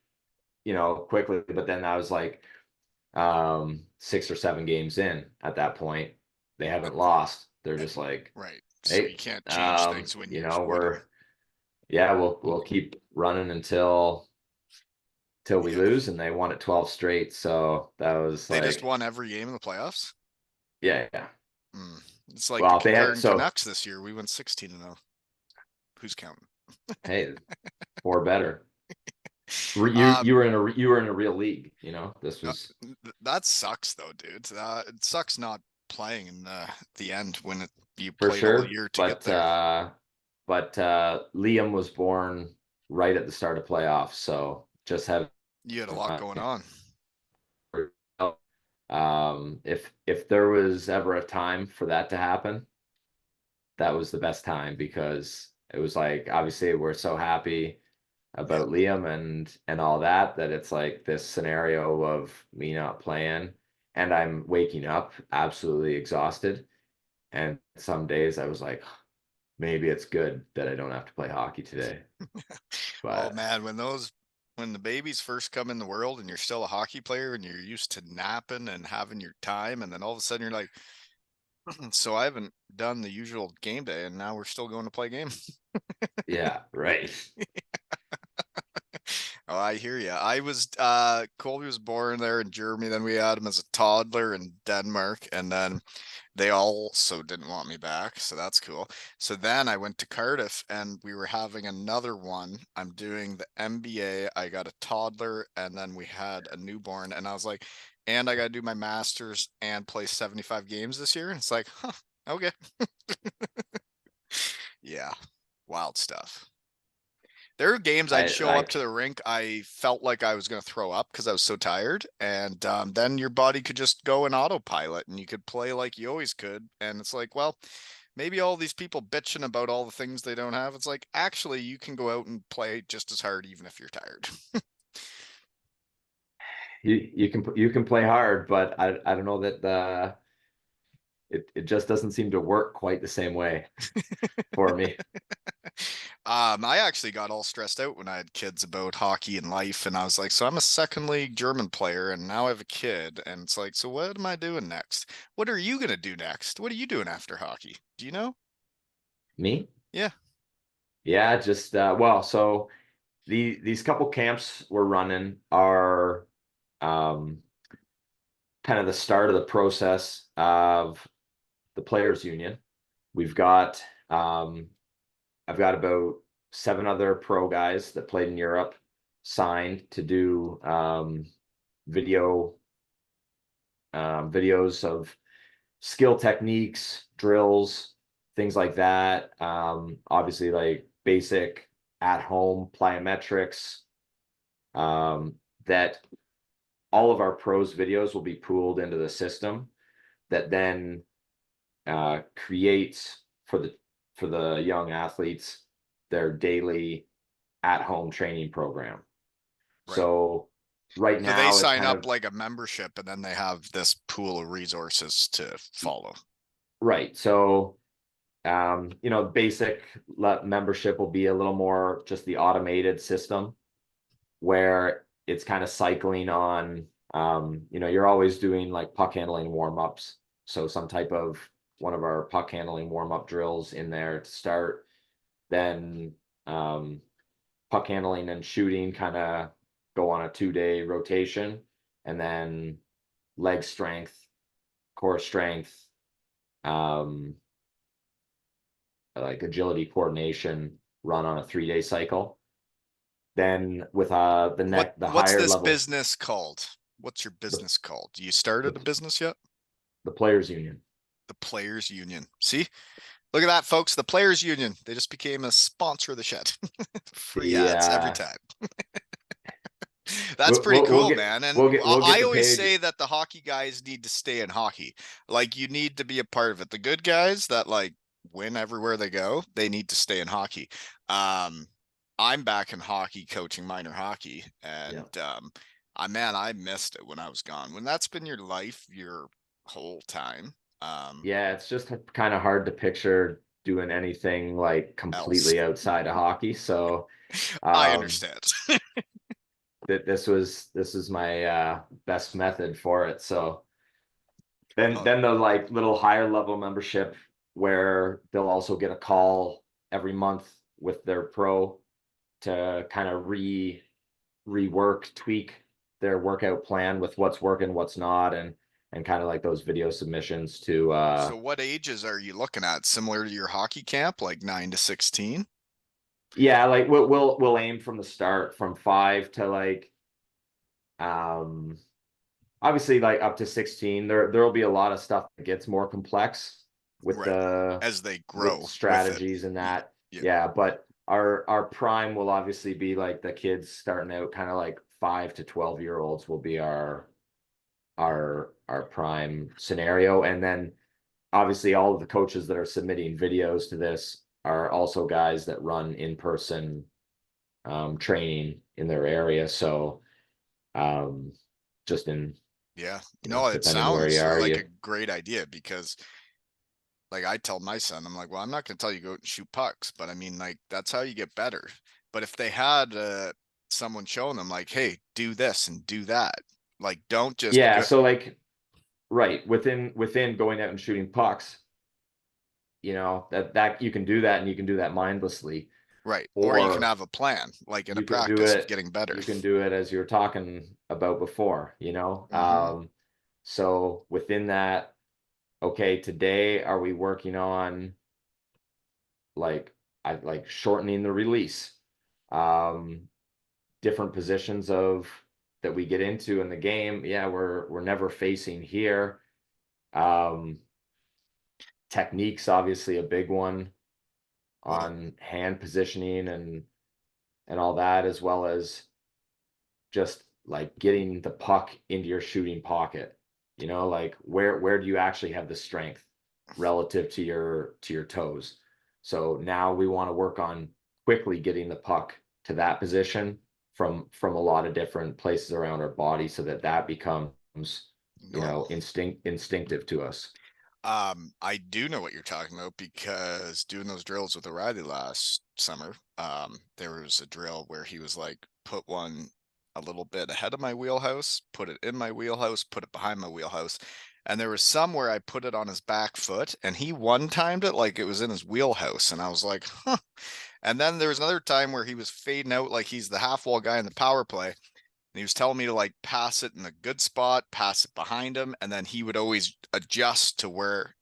quickly. But then I was like, 6 or 7 games in at that point. They haven't Okay. lost. They're just like, Right. So you hey, can't change things when you you're know, winning. we'll keep running until we Yeah. lose, and they won it 12 straight. So that was They just like, won every game in the playoffs. yeah, yeah. Mm. It's like the Well, they had Concardant so Canucks this year. We went 16-0. Who's counting? hey, or better. Um, You were in a real league. You know, this uh, was that sucks though, dude. It sucks not playing in the end when you for played all sure. year to get there. But Liam was born right at the start of playoffs, so just have You had a lot going on. if there was ever a time for that to happen, that was the best time because it was like obviously we're so happy Yeah. about Liam and all that that it's like this scenario of me not playing and I'm waking up absolutely exhausted. And some days I was like, maybe it's good that I don't have to play hockey today. Oh But man, when the babies first come in the world and you're still a hockey player and you're used to napping and having your time, and then all of a sudden you're like, so I haven't done the usual game day, and now we're still going to play game. yeah, right. Oh, I hear you. Colby was born there in Germany. Then we had him as a toddler in Denmark, and then they also didn't want me back, so that's cool. So then I went to Cardiff and we were having another one. I'm doing the MBA. I got a toddler and then we had a newborn, and I was like, and I got to do my masters and play 75 games this year. And it's like, huh, okay. Yeah, wild stuff. There were games I'd I show up like to the rink. I felt like I was going to throw up because I was so tired. And then your body could just go in autopilot and you could play like you always could. And it's like, well, maybe all these people bitching about all the things they don't have. It's like, actually, you can go out and play just as hard, even if you're tired. you can play hard, but I don't know that it just doesn't seem to work quite the same way for me. I actually got all stressed out when I had kids about hockey and life, and I was like, so I'm a second league German player, and now I have a kid, and it's like, so what am I doing next? What are you gonna do next? What are you doing after hockey? Do you know? Me? Yeah, Yeah, just well, so these couple camps we're running are um kind of the start of the process of the players union. We've got I've got about 7 other pro guys that played in Europe signed to do video videos of skill techniques, drills, things like that. Obviously, like basic at home plyometrics. That all of our pros videos will be pooled into the system that then creates for the young athletes their daily at home training program. right. So right So they now it's sign kind up of like a membership, and then they have this pool of resources to follow. right. So you know, basic membership will be a little more just the automated system where it's kind of cycling on. You know, you're always doing like puck handling warm ups. So some type of one of our puck handling warm up drills in there to start. Then puck handling and shooting kind of go on a 2 day rotation, and then leg strength, core strength, um, like agility coordination run on a 3 day cycle. Then with the What's higher this level, business called? What's your the, business called? You started a the business yet? the players union. The Players Union. See? Look at that, folks. The Players Union. They just became a sponsor of the shed. Free The ads every time. That's pretty cool, man. And we'll get I the always page. say that the hockey guys need to stay in hockey. Like you need to be a part of it. The good guys that like win everywhere they go, they need to stay in hockey. Um, I'm back in hockey coaching minor hockey, Yeah. and I missed it when I was gone. When that's been your life your whole time, Yeah, it's just kind of hard to picture doing anything like else. completely outside of hockey. So I um understand. that this is my best method for it. So Uh, then the like little higher level membership where they'll also get a call every month with their pro to kind of rework, tweak their workout plan with what's working, what's not, and kind of like those video submissions to so what ages are you looking at? Similar to your hockey camp, like 9 to 16? yeah, like we'll aim from the start from 5 to like um obviously like up to 16. There'll be a lot of stuff that gets more complex with Right. the As they with grow with it. strategies and Yeah. that. Yeah. Yeah, but our prime will obviously be like the kids starting out kind of like 5 to 12-year olds will be our prime scenario. And then obviously all of the coaches that are submitting videos to this are also guys that run in-person training in their area. So um, just in, Yeah. you know, No, it depending where you sounds are, like a you great idea because like I tell my son, I'm like, well, I'm not gonna tell you go out and shoot pucks, but I mean, like that's how you get better. But if they had someone showing them, like, hey, do this and do that, like, don't just yeah. go So like right within going out and shooting pucks, you know, that you can do that and you can do that mindlessly, right, or you can or have a plan, like in a you can do practice of it getting better. you can do it as you were talking about before, you know. Mm-hmm. So within that, okay, today are we working on like I like shortening the release, um different positions of that we get into in the game. Yeah, we're never facing here. um Techniques obviously a big one Well, on hand positioning and all that, as well as just like getting the puck into your shooting pocket. You know, like where do you actually have the strength relative to your toes? So now we want to work on quickly getting the puck to that position from a lot of different places around our body so that that becomes, you know, normal. instinctive to us. I do know what you're talking about because doing those drills with O'Reilly last summer, there was a drill where he was like, put one a little bit ahead of my wheelhouse, put it in my wheelhouse, put it behind my wheelhouse. And there was some where I put it on his back foot and he one timed it like it was in his wheelhouse. And I was like, huh. And then there was another time where he was fading out like he's the half wall guy in the power play. And he was telling me to like pass it in a good spot, pass it behind him, and then he would always adjust to where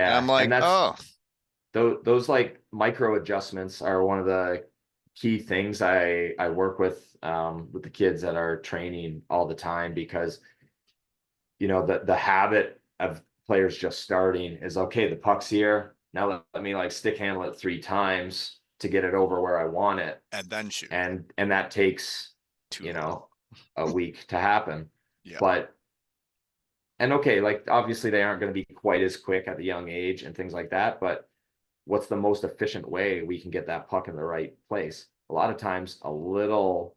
and I'm Yeah, and like, that's oh, those like micro adjustments are one of the key things I work with the kids that are training all the time, because you know the habit of players just starting is, okay, the puck's here, now let me like stick handle it 3 times to get it over where I want it, and then shoot and that takes, too you long. know, a week to happen. Yeah, But and okay, like obviously they aren't going to be quite as quick at the young age and things like that, but what's the most efficient way we can get that puck in the right place? A lot of times, a little,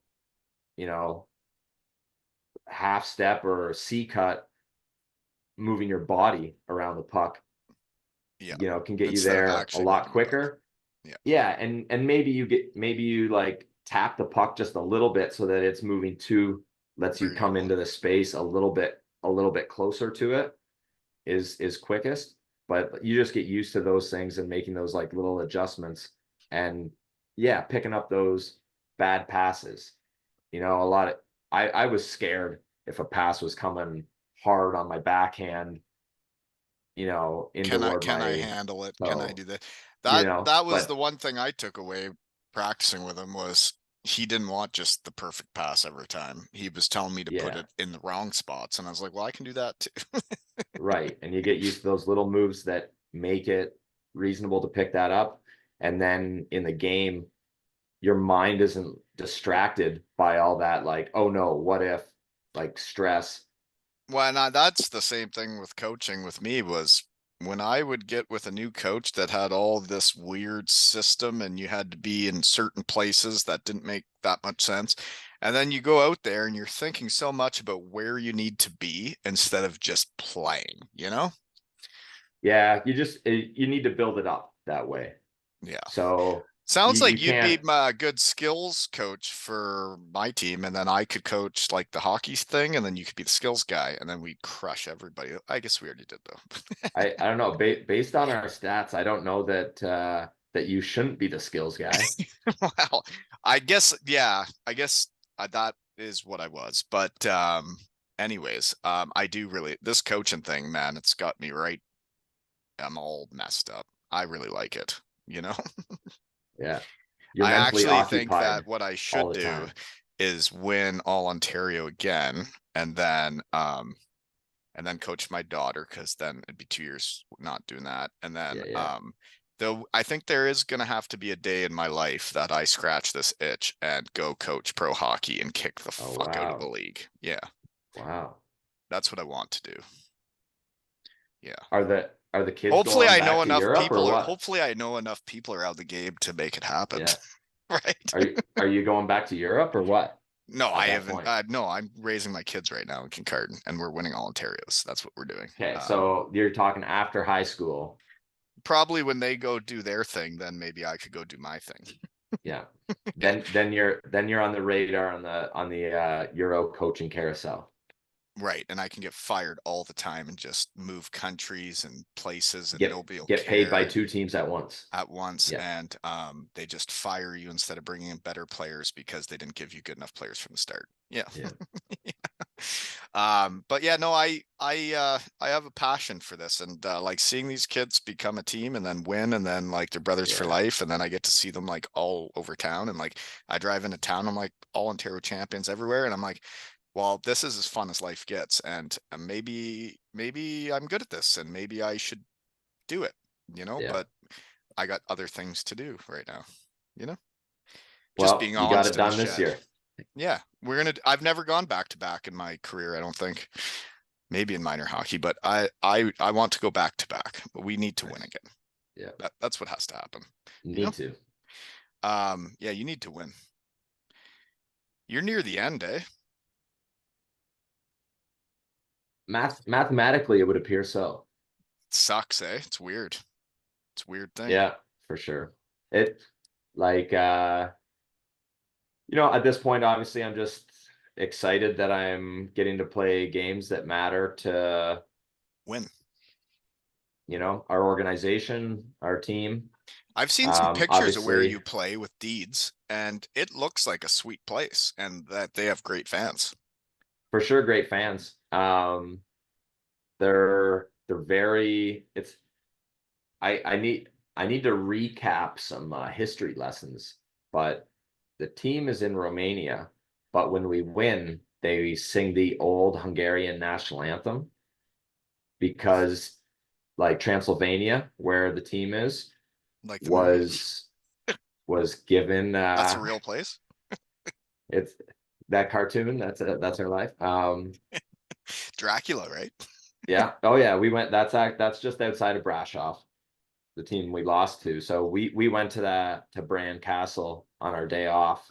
you know, half step or C cut, moving your body around the puck, yeah. you know, can get you Instead of there a actually lot moving the puck. quicker. Yeah, Yeah, and maybe you like tap the puck just a little bit so that it's moving to, lets you where you come want. into the space a little bit closer to it is quickest. But you just get used to those things and making those like little adjustments, and yeah, picking up those bad passes. You know, a lot of I was scared if a pass was coming hard on my backhand, you know, in toward Can I my handle it? Can I toe, do that? you know, That was the but one thing I took away practicing with him was he didn't want just the perfect pass every time. He was telling me to put yeah, it in the wrong spots, and I was like, well, I can do that too. right. And you get used to those little moves that make it reasonable to pick that up. And then in the game, your mind isn't distracted by all that, like, oh no, what if, like stress. Well, and that's the same thing with coaching with me was when I would get with a new coach that had all this weird system and you had to be in certain places that didn't make that much sense. And then you go out there and you're thinking so much about where you need to be instead of just playing, you know? Yeah, you just you need to build it up that way. Yeah. So Sounds You like you'd be can't. my good skills coach for my team, and then I could coach like the hockey thing, and then you could be the skills guy, and then we'd crush everybody. I guess we already did though. I don't know. Based on our stats, I don't know that that you shouldn't be the skills guy. Well, I guess yeah, I guess that is what I was. But anyways, I do really this coaching thing, man, it's got me right. I'm all messed up. I really like it, you know? Yeah, you're I mentally actually think that occupied what I all should the do time. is win all Ontario again and then coach my daughter because then it'd be 2 years not doing that. And then Yeah, yeah. though I think there is gonna have to be a day in my life that I scratch this itch and go coach pro hockey and kick the Oh fuck out of the wow, league. Yeah, wow. that's what I want to do. Yeah. Are the kids going back to Europe or what? Hopefully I know enough people around the game to make it happen. Yeah. Right. Are you going back to Europe or what No, at I that haven't. point? No, I'm raising my kids right now in Kincardine, and we're winning all Ontarios. That's what we're doing. Okay, so you're talking after high school. Probably when they go do their thing, then maybe I could go do my thing. Yeah. Yeah. Then you're on the radar on the Euro coaching carousel. Right. And I can get fired all the time and just move countries and places, and Get nobody will get paid by care two teams at once. at once. Yeah. And they just fire you instead of bringing in better players because they didn't give you good enough players from the start. Yeah. Yeah. But yeah, no, I have a passion for this, and like seeing these kids become a team and then win, and then like they're brothers for Yeah. life, and then I get to see them like all over town, and like I drive into town, I'm like all Ontario champions everywhere, and I'm like, well, this is as fun as life gets, and maybe I'm good at this, and maybe I should do it, Yeah. but I got other things to do right now, you know, just Well, being you got it honest in the done this shed. year. Yeah, I've never gone back to back in my career, I don't think. Maybe in minor hockey, but I want to go back to back. But we need to win Nice. again. Yeah. That's what has to happen. You know? Need to. Yeah, you need to win. You're near the end, eh? Mathematically, it would appear so. It sucks, eh? It's weird. It's a weird thing. Yeah, for sure. It like at this point, obviously, I'm just excited that I'm getting to play games that matter to, Win. our organization, our team. I've seen some pictures of where Obviously, you play with Deeds, and it looks like a sweet place, and that they have great fans. for sure, great fans. They're very. It's I need to recap some history lessons, but the team is in Romania, but when we win, they sing the old Hungarian national anthem because like Transylvania, where the team is, Like the movie. was was given That's a real place. it's that cartoon, that's our life. Dracula, right? Yeah. Oh yeah, we went that's just outside of Brasov, the team we lost to. So we went to Bran Castle on our day off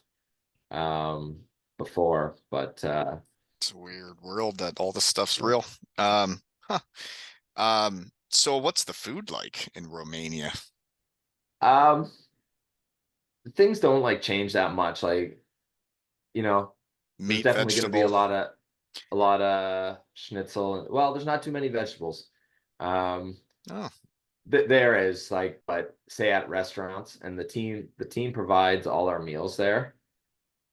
um before, but It's a weird world that all this stuff's yeah. real. Huh. So what's the food like in Romania? um things don't like change that much. Like, you know, there's Meat, definitely going to be a vegetable. lot of schnitzel. Well, there's not too many vegetables. Um, Oh, there is like, but say at restaurants, and the team provides all our meals there,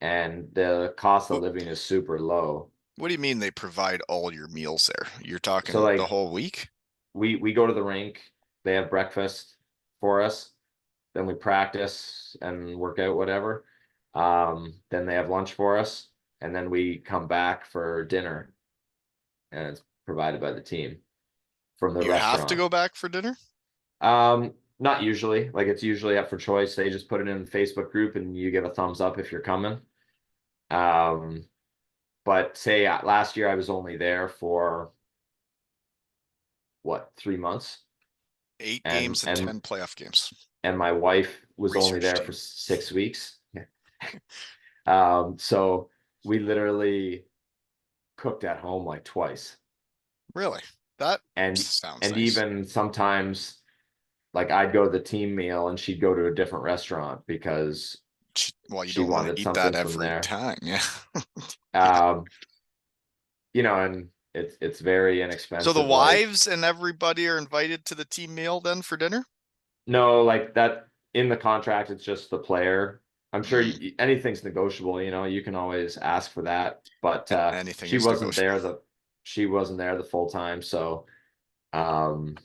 and the cost of what living is super low. what do you mean they provide all your meals there? You're So talking the like whole week? we go to the rink, they have breakfast for us, then we practice and work out whatever. Then they have lunch for us, and then we come back for dinner, and it's provided by the team from the You have to restaurant. go back for dinner? Not usually. Like it's usually up for choice. They just put it in the Facebook group, and you give a thumbs up if you're coming. Um, but say last year I was only there for what, 3 months, Eight and games and and 10 playoff games. and my wife was only Research there for team. 6 weeks. So we literally cooked at home like twice. Really? That And sounds and nice. even sometimes like I'd go to the team meal and she'd go to a different restaurant because Well, you she don't want to wanted eat that something from every there. time. Yeah. Yeah. Um, and it's very So the inexpensive. Like, wives and everybody are invited to the team meal then for dinner? no, like that in the contract, it's just the player. I'm sure Mm, anything's negotiable, you can always ask for that. But anything she is wasn't negotiable. there the full time. So um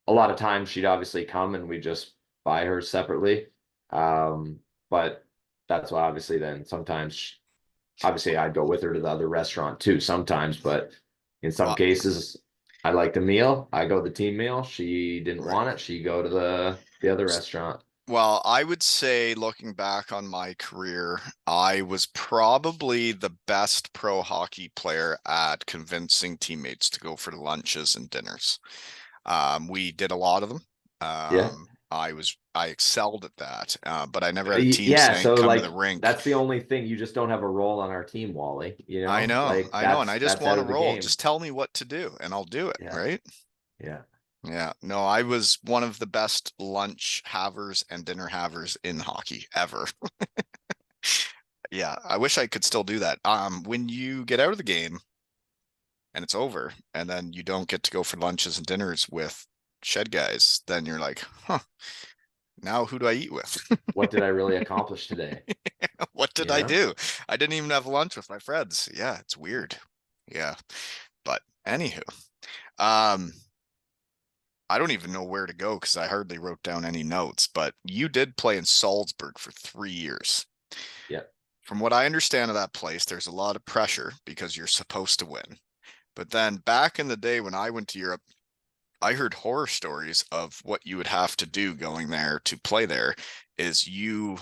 a lot of times she'd obviously come and we just buy her separately. But that's why obviously then sometimes obviously I'd go with her to the other restaurant too sometimes, but in some Well, cases I like the meal. I go the team meal. She didn't right. want it. She go to the other restaurant. Well, I would say looking back on my career, I was probably the best pro hockey player at convincing teammates to go for lunches and dinners. We did a lot of them. Yeah. I excelled at that, but I never had a team Yeah, saying, so "Come to the like rink." that's the only thing. You just don't have a role on our team, Wally. Like I know, and that's I just that's want out to of the roll. game. Just tell me what to do, and I'll do it. Yeah, Right? yeah. Yeah. No, I was one of the best lunch havers and dinner havers in hockey ever. Yeah, I wish I could still do that. When you get out of the game and it's over, and then you don't get to go for lunches and dinners with shed guys, then you're like, huh, now who do I eat with? What did I really accomplish today? What did You I know? do? I didn't even have lunch with my friends. Yeah, it's weird. Yeah. But anywho, um, I don't even know where to go because I hardly wrote down any notes, but you did play in Salzburg for 3 years. Yeah. From what I understand of that place, there's a lot of pressure because you're supposed to win. But then back in the day when I went to Europe, I heard horror stories of what you would have to do going there to play there is you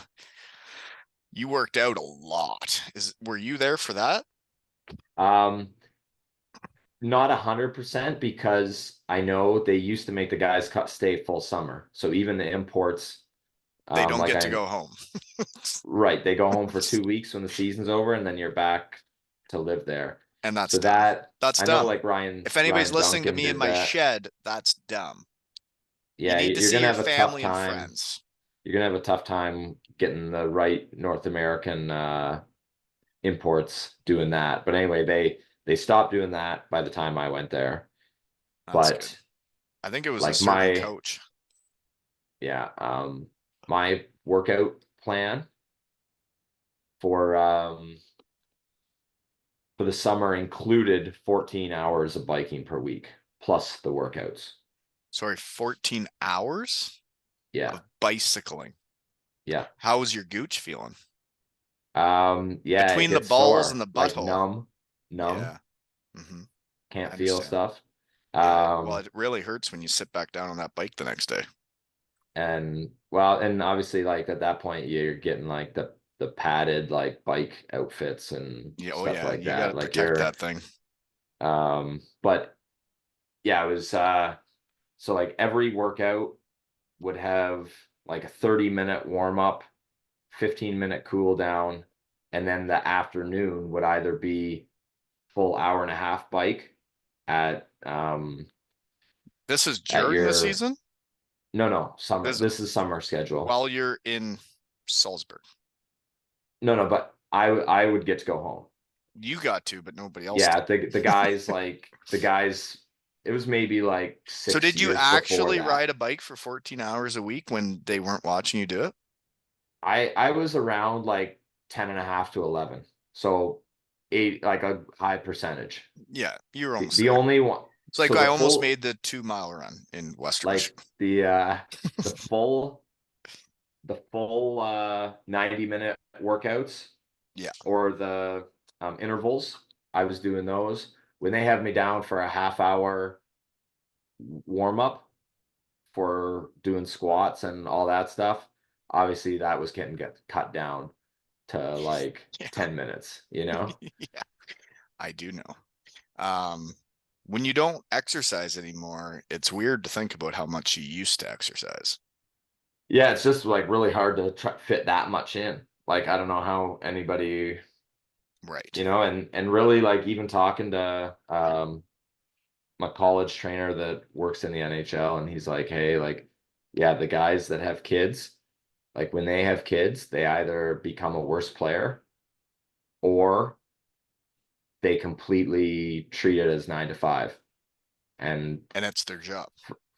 worked out a lot. Were you there for that? Um, Not 100% because I know they used to make the guys cut stay full summer. So even the imports, They don't like get to go home. right, they go home for 2 weeks when the season's over, and then you're back to live there. And that's So dumb. that That's I know, dumb. like Ryan If anybody's Ryan listening to Duncan me in did my that. shed, that's dumb. You Yeah, need to you're see gonna your have a tough family and time. friends. You're gonna have a tough time getting the right North American imports doing that. But anyway, they stopped doing that by the time I went there. That's good. But I think it was a like certain coach. yeah, my workout plan for um for the summer included 14 hours of biking per week plus the workouts. Sorry, 14 hours Yeah, of bicycling. yeah. How was your gooch feeling? Yeah, it Between the gets balls and sore, the like butthole. numb, Yeah. Hmm. I can't feel understand. stuff. Yeah. Well, Um, it really hurts when you sit back down on that bike the next day. and well, and obviously like at that point you're getting like the padded like bike outfits and Yeah. Oh, stuff yeah. like You got to that. Like protect that you're thing. but yeah, it was so like every workout would have like a 30-minute warm up, 15-minute cool down, and then the afternoon would either be full hour and a half bike This is at during the your season? no summer. This This is summer schedule. while you're in Salzburg. No, but I would get to go home. You got to, but nobody else Yeah, did. the guys it was maybe like So six did you years before actually that. ride a bike for 14 hours a week when they weren't watching you do it? I was around like 10 and a half to 11. So eight, like a high percentage. Yeah, you were almost The there. only one, It's like so I the almost full, made the 2 mile run in Western like Michigan. the full 90-minute workouts Yeah. or the intervals, I was doing those. When they have me down for a half hour warm up for doing squats and all that stuff, obviously that was getting get cut down to like Yeah. 10 minutes. Yeah, I do know. Um, when you don't exercise anymore, it's weird to think about how much you used to exercise. Yeah, it's just like really hard to try fit that much in. Like I don't know how anybody, Right. and really like even talking to my college trainer that works in the NHL and he's like, "Hey, like yeah, the guys that have kids, like when they have kids, they either become a worse player or they completely treat it as 9 to 5. And And it's their job.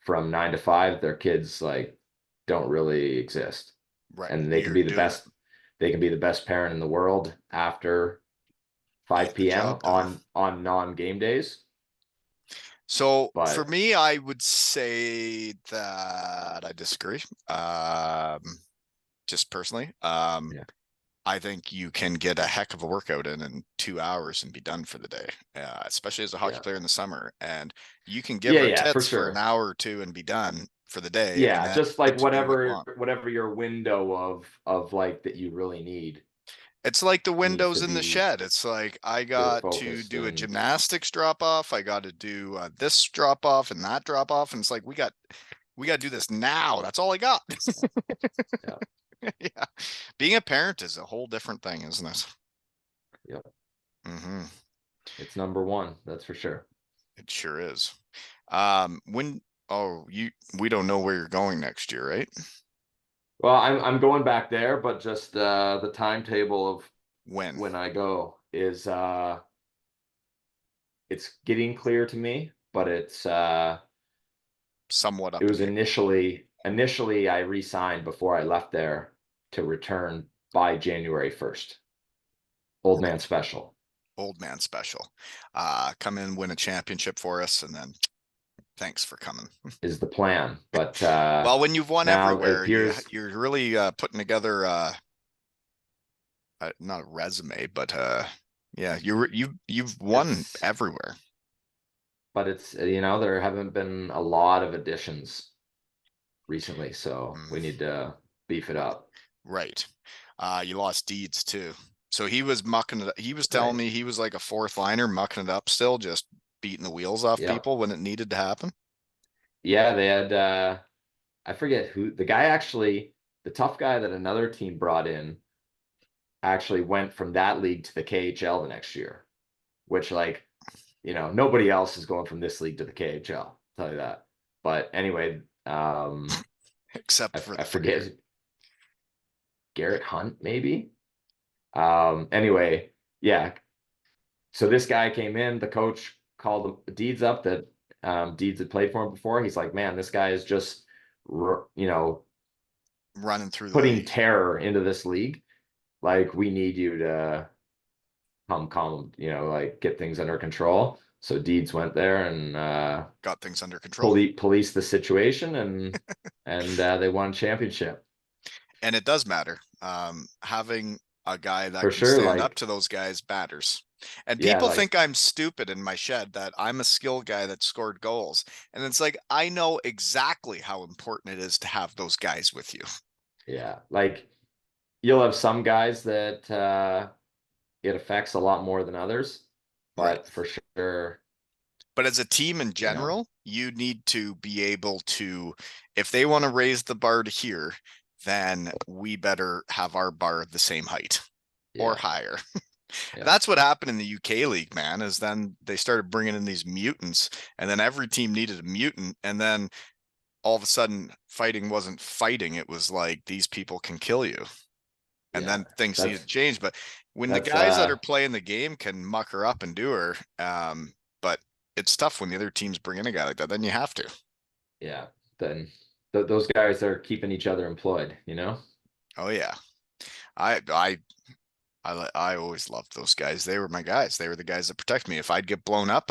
from 9 to 5, their kids like don't really exist. Right. And they can You're be the doing it best, they can be the best parent in the world after to get the 5 p.m. job done. on non-game days. So for But me, I would say that I disagree. Just personally. yeah, I think you can get a heck of a workout in 2 hours and be done for the day, especially as a hockey yeah, player in the summer. And you can give yeah, her yeah, for tits for an sure. hour or two and be done for the day, and Yeah, then just like get to do what you want. whatever your window of like that you really need It's like the needs windows to in the be shed. It's like I really got to focused do a and gymnastics drop off. I got to do this drop off and that drop off, and it's like we got to do this now. That's all I got. yeah, yeah, Yeah, being a parent is a whole different thing, isn't it? yeah. Hmm. It's number one, that's for sure. It sure is. When oh you we don't know where you're going next year, right? Well, I'm going back there, but just the timetable of When? when I go is it's getting clear to me, but Somewhat it up in was the air. initially I re-signed before I left there to return by January 1st. Old man Right. special Old man special. Come in, win a championship for us, and then thanks for coming. is the plan. But Well, when you've won now it everywhere, appears you're really putting together not a resume, but yeah, you've won it's everywhere. there haven't been a lot of additions recently, so we Mm, need to beef it up. right. You lost Deeds too. So he was mucking it. He was telling Right. me he was like a fourth liner mucking it up still, just beating the wheels off Yep. people when it needed to happen. Yeah, they had I forget who the guy actually, the tough guy that another team brought in actually went from that league to the KHL the next year, which like, nobody else is going from this league to the KHL, I'll tell you that. But anyway, Except for I the forget fire. Garrett Hunt maybe. Anyway, yeah. So this guy came in, the coach called Deeds up that Deeds had played for him before. He's like, man, this guy is just, Running through the putting league. terror into this league. Like, we need you to come calm, like get things under control. So Deeds went there and Got things under control. police the situation and they won a championship. And it does matter. Having a guy that For can sure. stand up Like, to those guys matters. And yeah, people like, think I'm stupid in my shed that I'm a skill guy that scored goals. And it's like, I know exactly how important it is to have those guys with you. yeah, like you'll have some guys that it affects a lot more than others, Right. but for sure, But as a team in you know, general, you need to be able to, if they want to raise the bar to here, then we better have our bar the same height or yeah, higher. yeah, That's what happened in the UK league, man, is then they started bringing in these mutants, and then every team needed a mutant, and then all of a sudden fighting wasn't fighting. It was like these people can kill you. And yeah. then things needed to That's change. But when the that's guys that are playing the game can muck her up and do her, but it's tough when the other teams bring in a guy like that. Then you have to. yeah. Then those guys are keeping each other employed. Oh yeah. I I I always loved those guys. They were my guys. They were the guys that protect me. If I'd get blown up,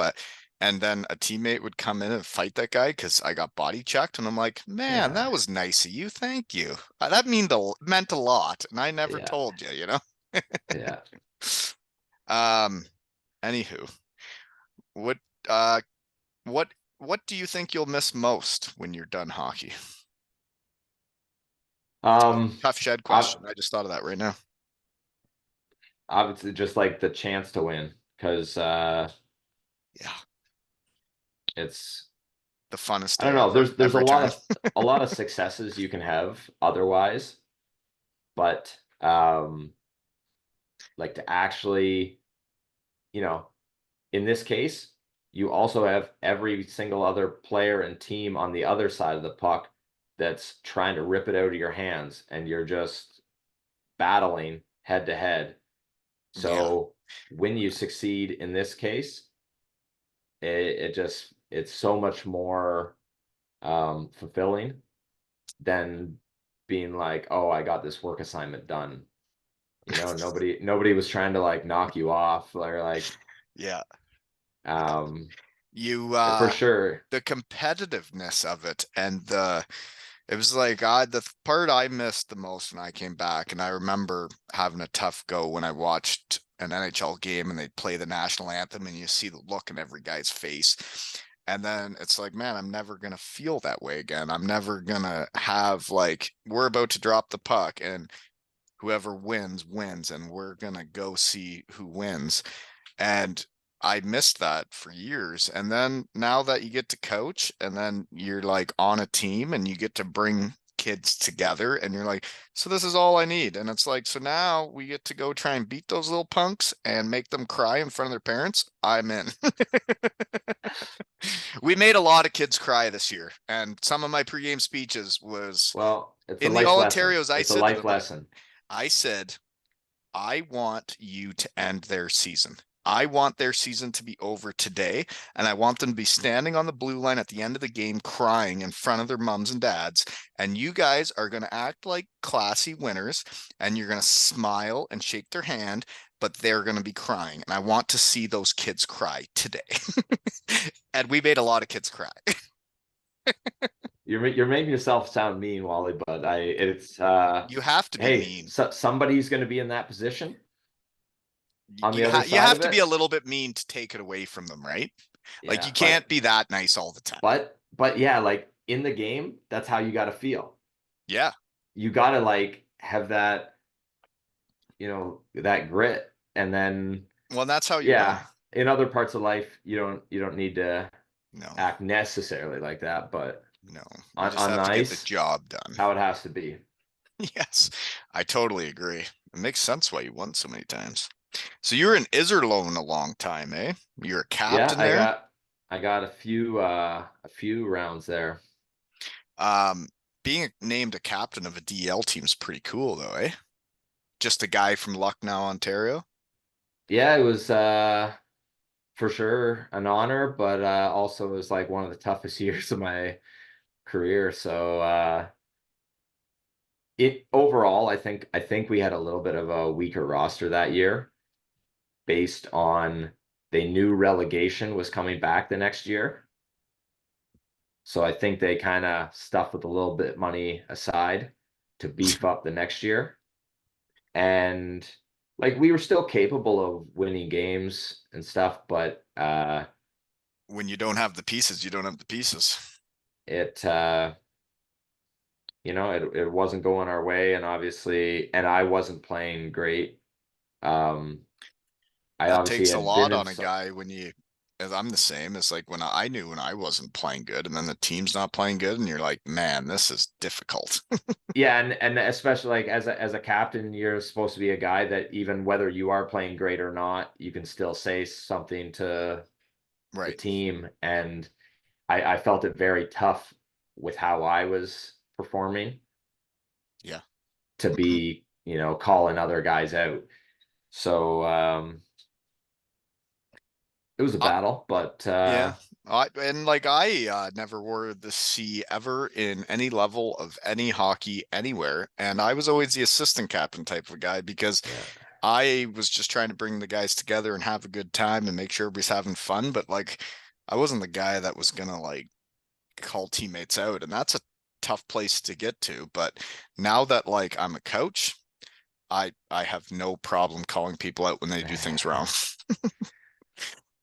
and then a teammate would come in and fight that guy because I got body checked, and I'm like, man, Yeah, that was nice of you. Thank you. That meant a lot, and I never yeah, told you, you know. yeah. Um, anywho, what uh what what do you think you'll miss most when you're done hockey? Um, Tough shed I question. I just thought of that right now. obviously just like the chance to win because Yeah, it's the funnest I don't day know. ever, There's every time. a lot of successes you can have otherwise, but like to actually, you know, in this case, you also have every single other player and team on the other side of the puck that's trying to rip it out of your hands, and you're just battling head to head. Yeah. So when you succeed in this case, it's so much more fulfilling than being like, oh, I got this work assignment done. Nobody was trying to like knock you off or like Yeah. Yeah. um You for sure. the competitiveness of it and it was like the part I missed the most when I came back, and I remember having a tough go when I watched an NHL game and they'd play the national anthem and you see the look in every guy's face. And then it's like, man, I'm never gonna feel that way again. I'm never gonna have like we're about to drop the puck and whoever wins wins and we're gonna go see who wins. And I missed that for years. And then now that you get to coach and then you're like on a team and you get to bring kids together and you're like, so this is all I need. And it's like, so now we get to go try and beat those little punks and make them cry in front of their parents. I'm in. We made a lot of kids cry this year. And some of my pregame speeches was Well, it's a in the life All lesson. Ontarios. I It's a said to life them, lesson. I said, I want you to end their season. I want their season to be over today, and I want them to be standing on the blue line at the end of the game crying in front of their mums and dads. And you guys are going to act like classy winners, and you're going to smile and shake their hand, but they're going to be crying. And I want to see those kids cry today. And we made a lot of kids cry. You're making yourself sound mean, Wally, but it's You have to be hey, mean. somebody's going to be in that position on the other You side have of to be a it. little bit mean to take it away from them, right? Like Yeah, you can't be that nice all the time. but yeah, like in the game, that's how you got to feel. Yeah. You got to like have that, that grit, and then Well, that's how you win. yeah, in other parts of life, you don't need to No, act necessarily like that, but no. You just on have to get the ice, job done. how it has to be. Yes, I totally agree. It makes sense why you won so many times. So you were in Iserlohn a long time, eh? You're a Yeah, captain I there. got I got a few rounds there. Um, being named a captain of a DL team is pretty cool, though, eh? Just a guy from Lucknow, Ontario. Yeah, it was for sure an honor, but also it was like one of the toughest years of my career. So it overall, I think we had a little bit of a weaker roster that year based on they knew relegation was coming back the next year. So I think they kind of stuffed with a little bit money aside to beef up the next year. And like we were still capable of winning games and stuff, but When you don't have the pieces, you don't have the pieces. it it wasn't going our way, and obviously, and I wasn't playing great. Um, I That obviously takes a had been lot in on a some, guy when you, as I'm the same. It's like when I knew when I wasn't playing good and then the team's not playing good and you're like, man, this is difficult. yeah, and especially like as a captain, you're supposed to be a guy that even whether you are playing great or not, you can still say something to the Right. team, and I felt it very tough with how I was performing Yeah. to be, calling other guys out. So it was a Uh, battle, but yeah. And like I never wore the C ever in any level of any hockey anywhere. And I was always the assistant captain type of guy because yeah. I was just trying to bring the guys together and have a good time and make sure everybody's having fun. But like I wasn't the guy that was gonna like call teammates out. And that's a tough place to get to. But now that like I'm a coach, I have no problem calling people out when they do things wrong.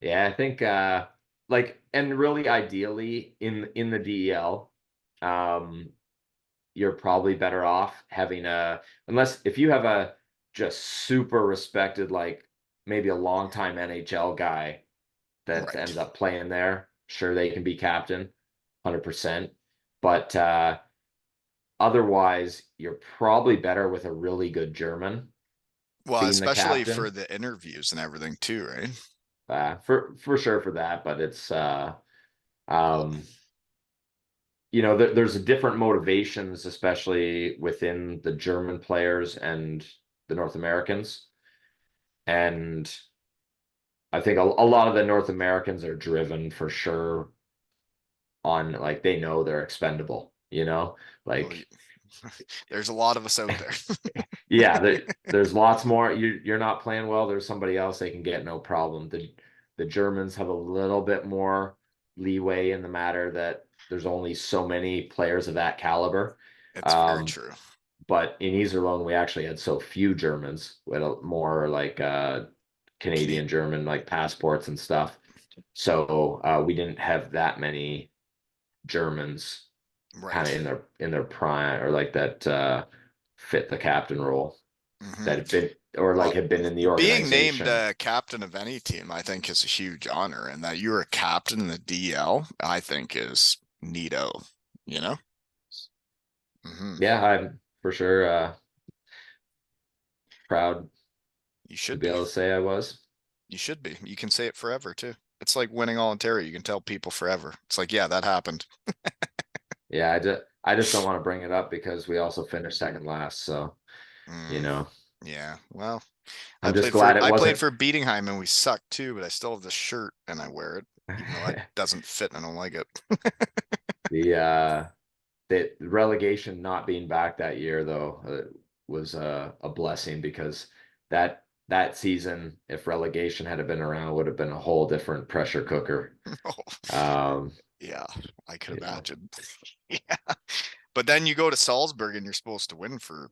Yeah, I think like and really ideally in the DEL, um you're probably better off having a unless if you have a just super respected like maybe a longtime NHL guy that Right. ends up playing there, sure they can be captain 100%. But otherwise, you're probably better with a really good German Well, being the especially for captain. the interviews and everything too, right? For sure for that, but it's Well, um there's a different motivations, especially within the German players and the North Americans. And I think a lot of the North Americans are driven for sure on like they know they're expendable, Well, like there's a lot of us out there. yeah, there's lots more. You're not playing well, there's somebody else they can get no problem. The Germans have a little bit more leeway in the matter that there's only so many players of that caliber. It's very Um, true. but in Iserlohn, we actually had so few Germans. We had more like Canadian, Canadian German like passports and stuff. So we didn't have that many Germans kind right? of in their prime or like that fit the captain role Hmm. that had been or like Well, had been in the being named organization. captain of any team, I think, is a huge honor, and that you're a captain in the DL, I think, is neato. You know. Hmm. Yeah, I'm for sure proud You to should be be. able to say I was. You should be. You can say it forever too. It's like winning all Ontario. You can tell people forever. It's like, yeah, that happened. Yeah, I just don't want to bring it up because we also finished second last. So, you Mm, know, yeah. Well, I I'm just played for glad it I played wasn't for Beatingheim and we sucked too, but I still have the shirt and I wear it, even though it doesn't fit and I don't like it. the the relegation not being back that year though was a blessing because that season, if relegation had been around, would have been a whole different pressure cooker. Oh, Um, yeah, I could you know, imagine. Yeah. But then you go to Salzburg and you're supposed to win for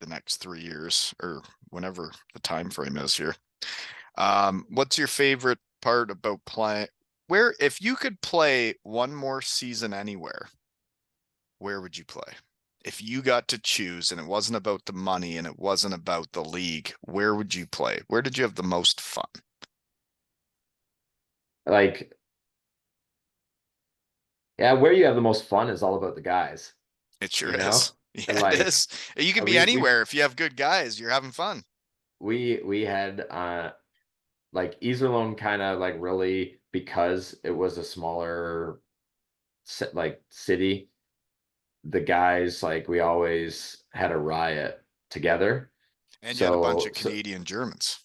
the next 3 years or whenever the time frame is here. What's your favorite part about playing? Where, if you could play one more season anywhere, where would you play? If you got to choose and it wasn't about the money and it wasn't about the league, where would you play? Where did you have the most fun? like yeah, where you have the most fun is all about the guys, It sure you know? is. Yeah, And it like is. You can be we we anywhere if you have good guys, you're having fun. we had like Iserlohn kind of like really because it was a smaller like city, the guys like we always had a riot together. And you had a bunch So of so Canadian Germans.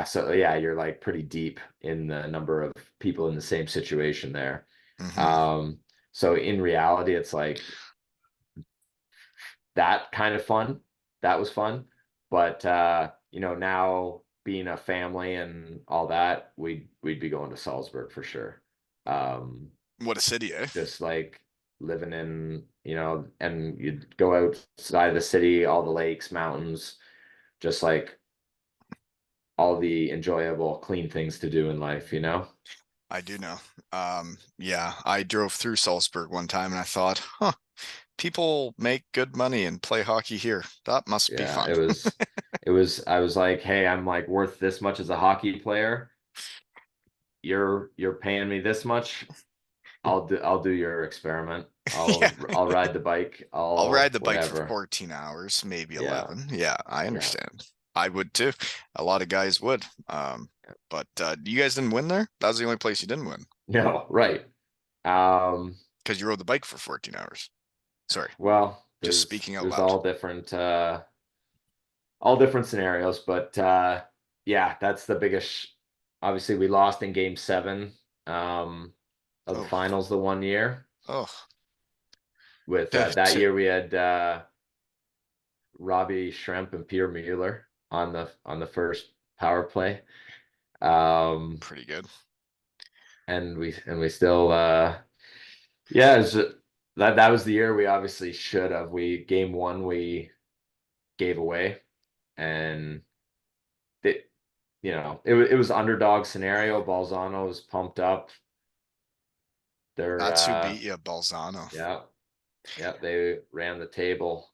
so yeah, you're like pretty deep in the number of people in the same situation there. Hmm. Um, so in reality, it's like that kind of fun. That was fun. But now being a family and all that, we'd be going to Salzburg for sure. Um, What a city, eh? just like living in, and you'd go outside of the city, all the lakes, mountains, just like all the enjoyable, clean things to do in life. I do know. Yeah, I drove through Salzburg one time and I thought, huh, people make good money and play hockey here. That must be Yeah, fun. I was like, hey, I'm like worth this much as a hockey player. You're paying me this much. I'll do your experiment. Yeah. I'll ride the bike. I'll I'll ride the bike for whatever. 14 hours, maybe Yeah. 11. Yeah, I Yeah. understand. I would too. A lot of guys would. But you guys didn't win there? That was the only place you didn't win No, right. Um, because you rode the bike for 14 hours. Sorry, well, just there's speaking out there's loud. all different scenarios, but yeah, that's the biggest. Obviously, we lost in game seven of the Oh, finals the one year. oh. With To, that to, year, we had Robbie Schremp and Peter Mueller on the first power play. Um, pretty good. and we still yeah, that was the year we obviously should have. We game one we gave away, and it was underdog scenario. Balzano was pumped up. They're That's who beat you, Balzano. yeah, yeah, they ran the table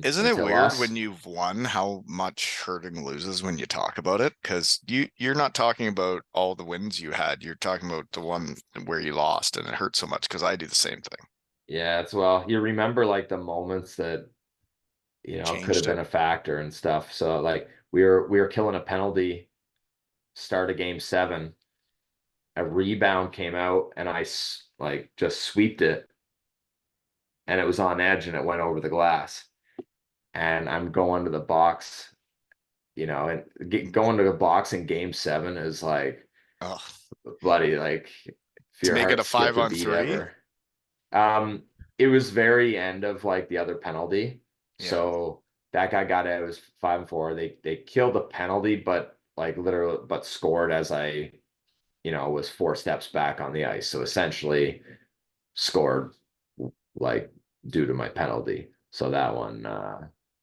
Isn't it until weird when us. you've won how much hurting loses when you talk about it? Because you're not talking about all the wins you had. You're talking about the one where you lost, and it hurt so much because I do the same thing. Yeah, it's well, you remember like the moments that could have Changed been it. a factor and stuff. So like we were killing a penalty start of game seven. A rebound came out and like just sweeped it and it was on edge and it went over the glass. And I'm going to the box, and going to the box in game 7 is like, Oh, bloody, like, if to your make it heart a skipped a beat 5-on-3. ever. Um, it was very end of like the other penalty. Yeah. So that guy got it. It was 5-4. They killed the penalty, but like literally, but scored as I, was 4 steps back on the ice. So essentially scored like due to my penalty. So that one,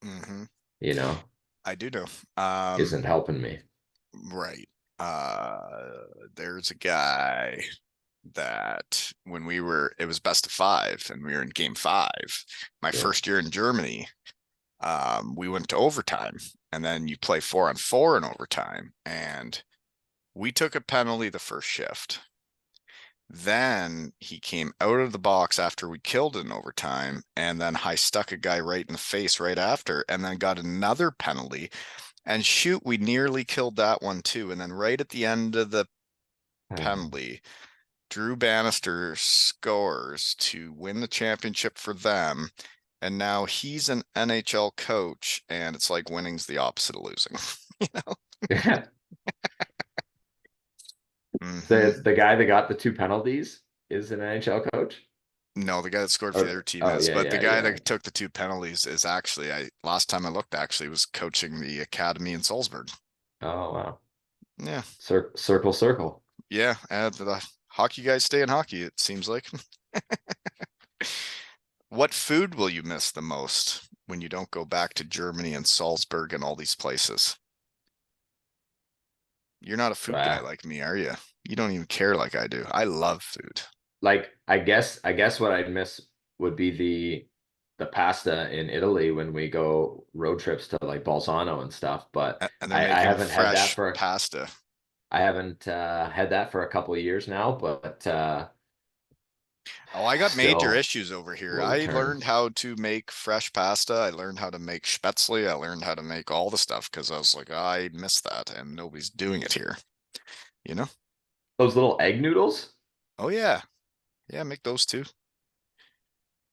Hmm. you know, I do know. isn't helping me. Right. There's a guy that when it was best of 5 and we were in game 5, my Yeah. first year in Germany, we went to overtime and then you play 4-on-4 in overtime. And we took a penalty the first shift. Then he came out of the box after we killed it in overtime, and then I stuck a guy right in the face right after, and then got another penalty. And shoot, we nearly killed that one too. And then right at the end of the penalty, Drew Bannister scores to win the championship for them. And now he's an NHL coach, and it's like winning's the opposite of losing. You know? Yeah. Hmm. The guy that got the 2 penalties is an NHL coach. No, the guy that scored for the Or other team oh is, yeah, but the yeah, guy yeah. that took the 2 penalties is actually, I last time I looked actually was coaching the academy in Salzburg. Oh wow. Yeah, Circle, circle. yeah, and the hockey guys stay in hockey, it seems like. What food will you miss the most when you don't go back to Germany and Salzburg and all these places? You're not a food guy Wow. like me, are you? You don't even care like I do. I love food. Like I guess what I'd miss would be the pasta in Italy when we go road trips to like Bolzano and stuff. But And they're I making haven't had that fresh for pasta. I haven't had that for a couple of years now, but Oh, I got major still issues over here. will I return. learned how to make fresh pasta. I learned how to make spätzle. I learned how to make all the stuff because I was like, I miss that and nobody's doing it here, you know? Those little egg noodles. Oh yeah. Yeah, make those too.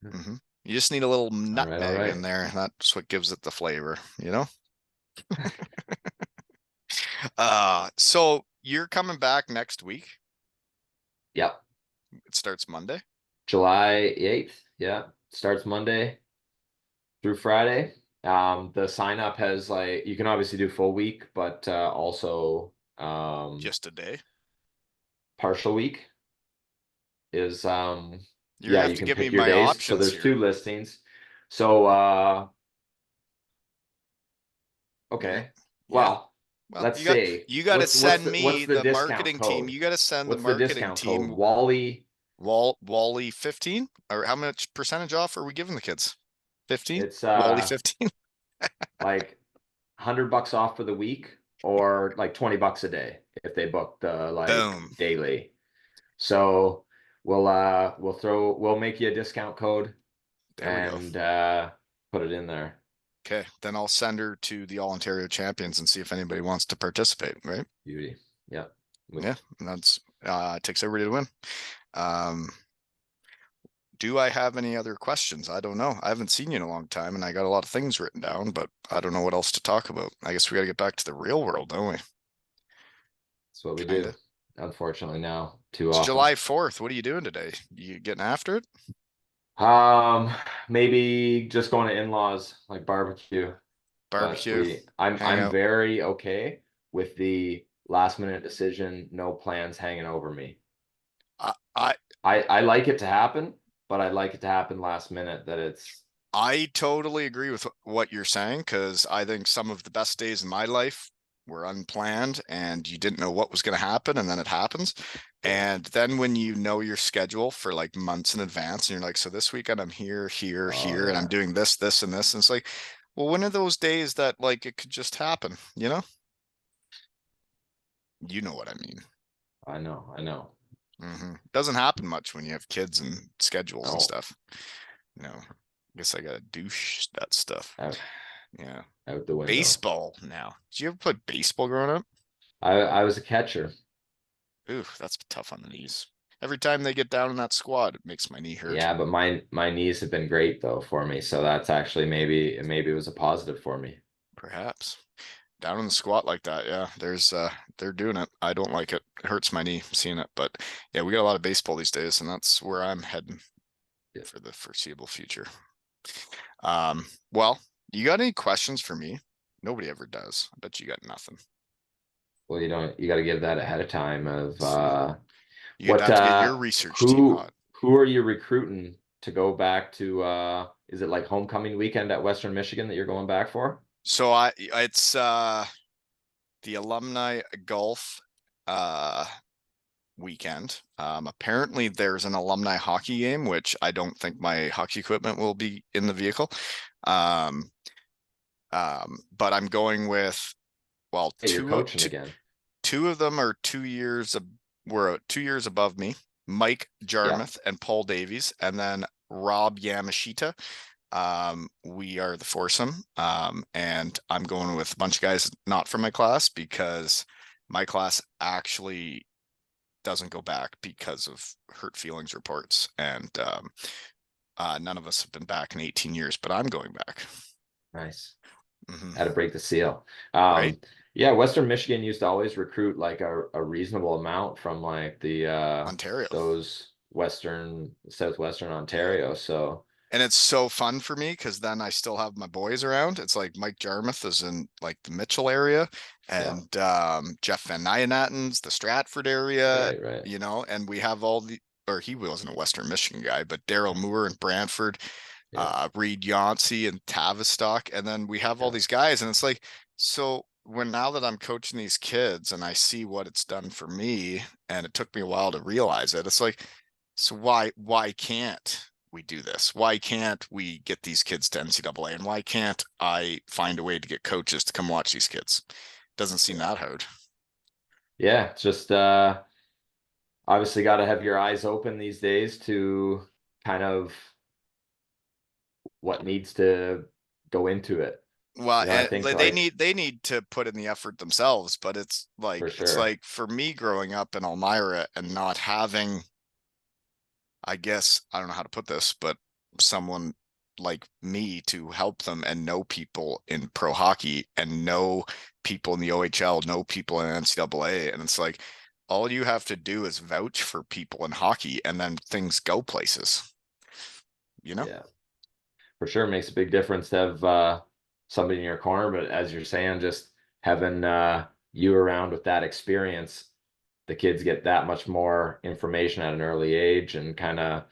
Hmm. Hmm. You just need a little All right, all nutmeg in right. there. That's what gives it the flavor, you know? So you're coming back next week. Yep. It starts Monday. July 8th. Yeah. Starts Monday through Friday. The sign up has like you can obviously do full week, but also Just a day. partial week is You're gonna yeah, have you to can give me pick your my days. So options there's here. 2 listings. So You're okay. Yeah. Well, Well, let's see. you got to What's send the what's me the the discount marketing team. code? You got to send the What's the marketing discount code? team Wally, Wally 15, or how much percentage off are we giving the kids? 15? it's Wally 15? like $100 off for the week or like $20 a day if they book the like Boom. daily. So we'll make you a discount code There we go. and put it in there. Okay, then I'll send her to the All Ontario Champions and see if anybody wants to participate, right? Beauty. Yeah. Yeah, and that's it takes everybody to win. Um, do I have any other questions? I don't know. I haven't seen you in a long time and I got a lot of things written down, but I don't know what else to talk about. I guess we got to get back to the real world, don't we? That's what we do. Kinda. Unfortunately now too It's often. July 4th. What are you doing today? You getting after it? Um, maybe just going to in-laws like barbecue, but Barbecue, hang I'm out. very okay with the last minute decision, no plans hanging over me. I, I I like it to happen, but I like it to happen last minute that it's I totally agree with what you're saying because I think some of the best days in my life were unplanned and you didn't know what was going to happen and then it happens. yeah. And then when you know your schedule for like months in advance and you're like, so this weekend I'm here, here, Oh here, and I'm yeah. doing this, this, and this. And it's like, well, when are those days that like it could just happen, you know? You know what I mean. I know. I know. Doesn't happen much when you have kids and schedules and No, stuff. No, I guess I gotta douche that stuff. out Yeah. out the window. Baseball now. Did you ever play baseball growing up? I was a catcher. Ooh, that's tough on the knees. every time they get down in that squat, it makes my knee hurt. Yeah, but my knees have been great though for me. So that's actually maybe it was a positive for me. Perhaps down in the squat like that, yeah. They're doing it. I don't like it. It hurts my knee seeing it, but yeah, we got a lot of baseball these days, and that's where I'm heading Yeah. for the foreseeable future. Well, you got any questions for me? Nobody ever does. I bet you got nothing. Well, you got to give that ahead of time of See, you'd what have to get your research team who on. who are you recruiting to go back to is it like homecoming weekend at Western Michigan that you're going back for? So it's the alumni golf uh weekend. Apparently there's an alumni hockey game, which I don't think my hockey equipment will be in the vehicle. Um, but I'm going with, well, Hey, you're coaching again. two of them are 2 years were 2 years above me. Mike Yeah. Jarmuth and Paul Davies, and then Rob Yamashita. We are the foursome. And I'm going with a bunch of guys not from my class because my class actually doesn't go back because of hurt feelings reports. And none of us have been back in 18 years, but I'm going back. Nice. Mm-hmm. Had to break the seal. Right? Yeah, Western Michigan used to always recruit like a reasonable amount from like the Ontario. those southwestern Yeah. Ontario. So And it's so fun for me because then I still have my boys around. It's like Mike Jarmuth is in like the Mitchell area, yeah, and Jeff Van Nijenatten's the Stratford area, right. and we have all the, or he wasn't a Western Michigan guy, but Daryl Moore and Brantford, Yeah, Reed Yancey and Tavistock, and then we have all yeah, these guys, and it's like, so when now that I'm coaching these kids and I see what it's done for me, and it took me a while to realize it, it's like, so why can't we do this? Why can't we get these kids to NCAA? And why can't I find a way to get coaches to come watch these kids? Doesn't seem yeah. that hard. Yeah, it's just obviously got to have your eyes open these days to kind of what needs to go into it. Well, I and think they need to put in the effort themselves, but for it's sure. like for me growing up in Elmira and not having, I guess I don't know how to put this, but someone like me to help them and know people in pro hockey and know people in the OHL, know people in NCAA. And it's like all you have to do is vouch for people in hockey and then things go places, you know? Yeah, for sure makes a big difference to have somebody in your corner. But as you're saying, just having you around with that experience, the kids get that much more information at an early age and kind of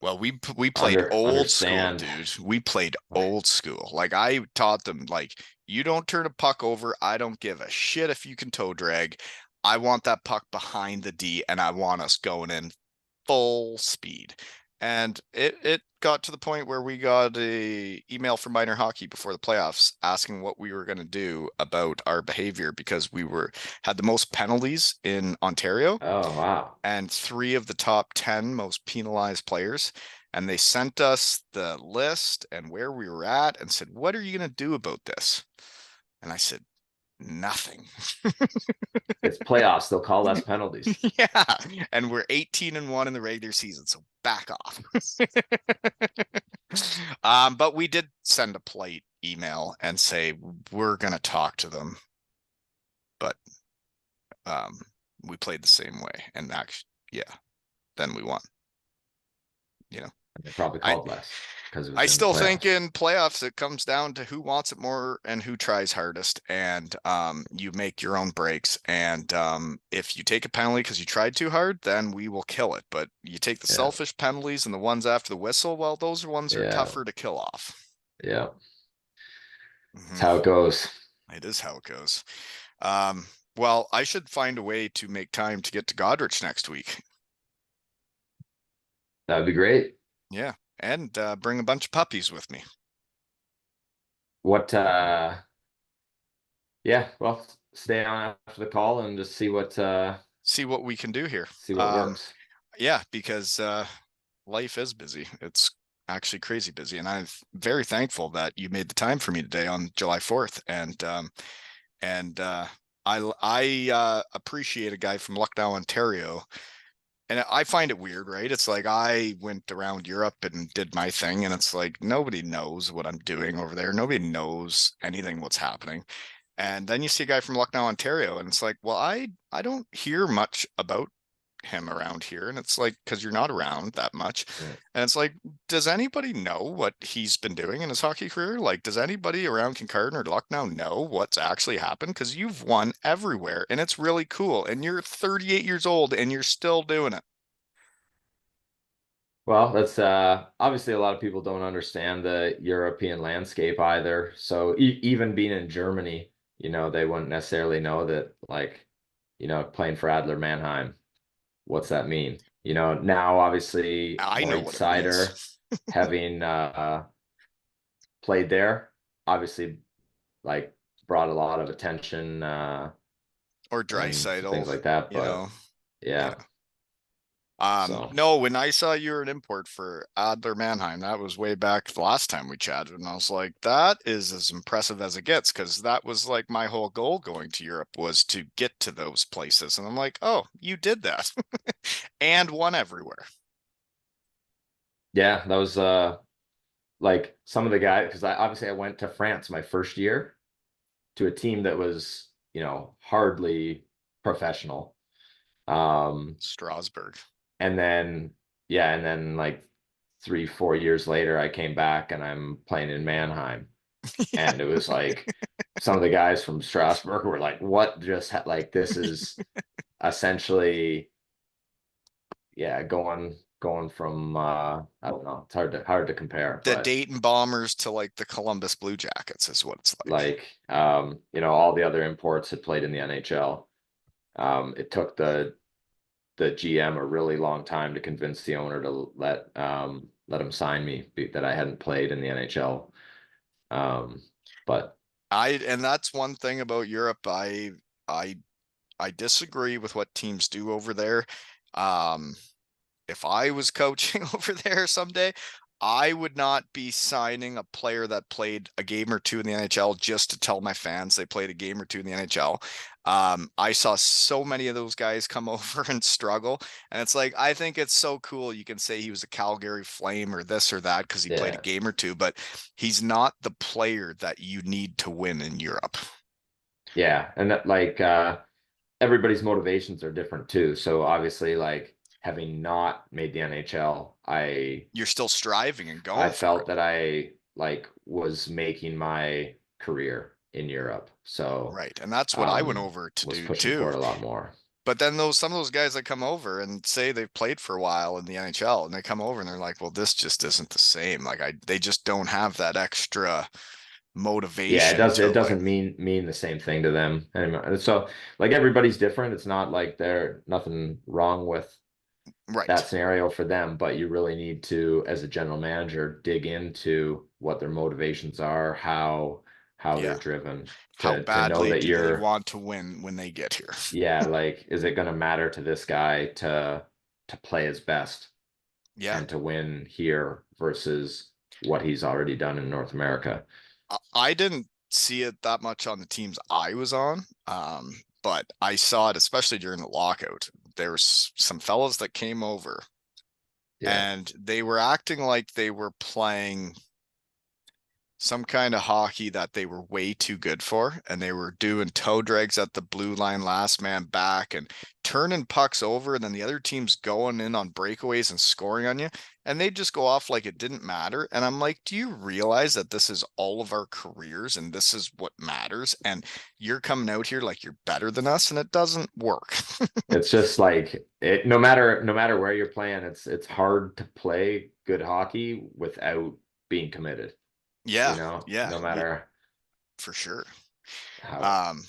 Well, we played old school, understand. dude. We played old school. Like I taught them, like you don't turn a puck over. I don't give a shit if you can toe drag. I want that puck behind the D, and I want us going in full speed. And it got to the point where we got a email from minor hockey before the playoffs asking what we were going to do about our behavior because we were had the most penalties in Ontario Oh, wow. and 3 of the top 10 most penalized players. And they sent us the list and where we were at and said, "What are you going to do about this?" And I said, "Nothing." It's playoffs. They'll call less penalties. Yeah. And we're 18-1 in the regular season. So back off. But we did send a polite email and say, we're going to talk to them. But um, we played the same way. And actually, yeah, then we won. You know, And they probably I called less because it I was in the still think playoffs. in playoffs it comes down to who wants it more and who tries hardest, and you make your own breaks. And if you take a penalty because you tried too hard, then we will kill it. But you take the Yeah, selfish penalties and the ones after the whistle, well, those ones are yeah, tougher to kill off. yeah. That's how Mm-hmm. it goes. It is how it goes. Um, well, I should find a way to make time to get to Goderich next week. That would be great. Yeah, and bring a bunch of puppies with me. What yeah, well, stay on after the call and just See what we can do here. see what works. Yeah, because life is busy. It's actually crazy busy, and I'm very thankful that you made the time for me today on July 4th. And I appreciate a guy from Lucknow, Ontario, And I find it weird, right? It's like I went around Europe and did my thing, and it's like nobody knows what I'm doing over there. Nobody knows anything what's happening. And then you see a guy from Lucknow, Ontario, and it's like, well, I don't hear much about him around here. And it's like, because you're not around that much. Yeah. And it's like, does anybody know what he's been doing in his hockey career? Like, does anybody around Kincardine or Lucknow know what's actually happened? Because you've won everywhere and it's really cool. And you're 38 years old and you're still doing it. Well, that's obviously a lot of people don't understand the European landscape either. So even being in Germany, they wouldn't necessarily know that, like, playing for Adler Mannheim, what's that mean? Now obviously I know Moritz what it means. Seider having played there, obviously like brought a lot of attention Or and things Dreisaitl, like that. you But know. Yeah. yeah, so No, when I saw you were an import for Adler Mannheim, that was way back the last time we chatted, and I was like, that is as impressive as it gets, because that was like my whole goal going to Europe was to get to those places. And I'm like, oh, you did that and won everywhere. yeah, that was like some of the guys, because I went to France my first year to a team that was, hardly professional. Um, Strasbourg. and then yeah, and then like 3, 4 years later, I came back and I'm playing in Mannheim, Yeah. and it was like some of the guys from Strasbourg were like, "What just like this is essentially yeah going from I don't know, it's hard to compare, The but." Dayton Bombers to like the Columbus Blue Jackets is what it's like. Like all the other imports had played in the NHL. It took the GM a really long time to convince the owner to let him sign me that I hadn't played in the NHL. But And that's one thing about Europe. I I disagree with what teams do over there. Um, if I was coaching over there someday, I would not be signing a player that played a game or two in the NHL just to tell my fans they played a game or two in the NHL. I saw so many of those guys come over and struggle, and it's like I think it's so cool. You can say he was a Calgary Flame or this or that because he played a yeah, game or two, but he's not the player that you need to win in Europe. yeah, and that like everybody's motivations are different too. So obviously, like having not made the NHL, You're still striving and I going for felt it. that I like was making my career in Europe. So Right. And that's what I went over to was do pushing for too. it a lot more. But then some of those guys that come over and say they've played for a while in the NHL and they come over and they're like, well, this just isn't the same. Like they just don't have that extra Yeah, motivation it to like, doesn't mean the same thing to them. And so like everybody's different. It's not like there nothing wrong with right. that scenario for them, but you really need to, as a general manager, dig into what their motivations are, how they're Yeah. driven How to know badly that do they you're, want to win when they get here? yeah, like, is it going to matter to this guy to play his best Yeah. and to win here versus what he's already done in North America? I didn't see it that much on the teams I was on. But I saw it, especially during the lockout. There was some fellows that came over Yeah. and they were acting like they were playing some kind of hockey that they were way too good for, and they were doing toe drags at the blue line, last man back, and turning pucks over, and then the other team's going in on breakaways and scoring on you, and they just go off like it didn't matter. And I'm like, do you realize that this is all of our careers and this is what matters? And you're coming out here like you're better than us, and it doesn't work. It's just like it no matter where you're playing, it's hard to play good hockey without being committed, Yeah, yeah, no matter for sure. how Um,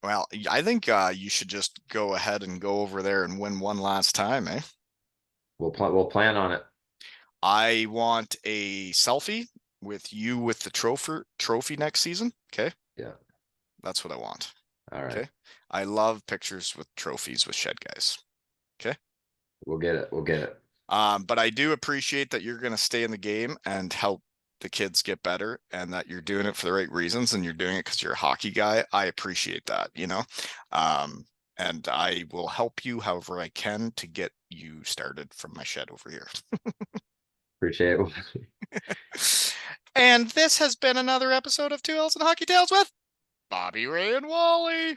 well, I think you should just go ahead and go over there and win one last time, eh? we'll plan on it. I want a selfie with you with the trophy next season. Okay, Yeah. that's what I want. All right. Okay, I love pictures with trophies with shed guys. Okay, We'll get it. We'll get it. but I do appreciate that you're going to stay in the game and help the kids get better, and that you're doing it for the right reasons, and you're doing it because you're a hockey guy. I appreciate that, um, and I will help you however I can to get you started from my shed over here. Appreciate it. And this has been another episode of Two L's and Hockey Tales with Bobby, Ray, and Wally.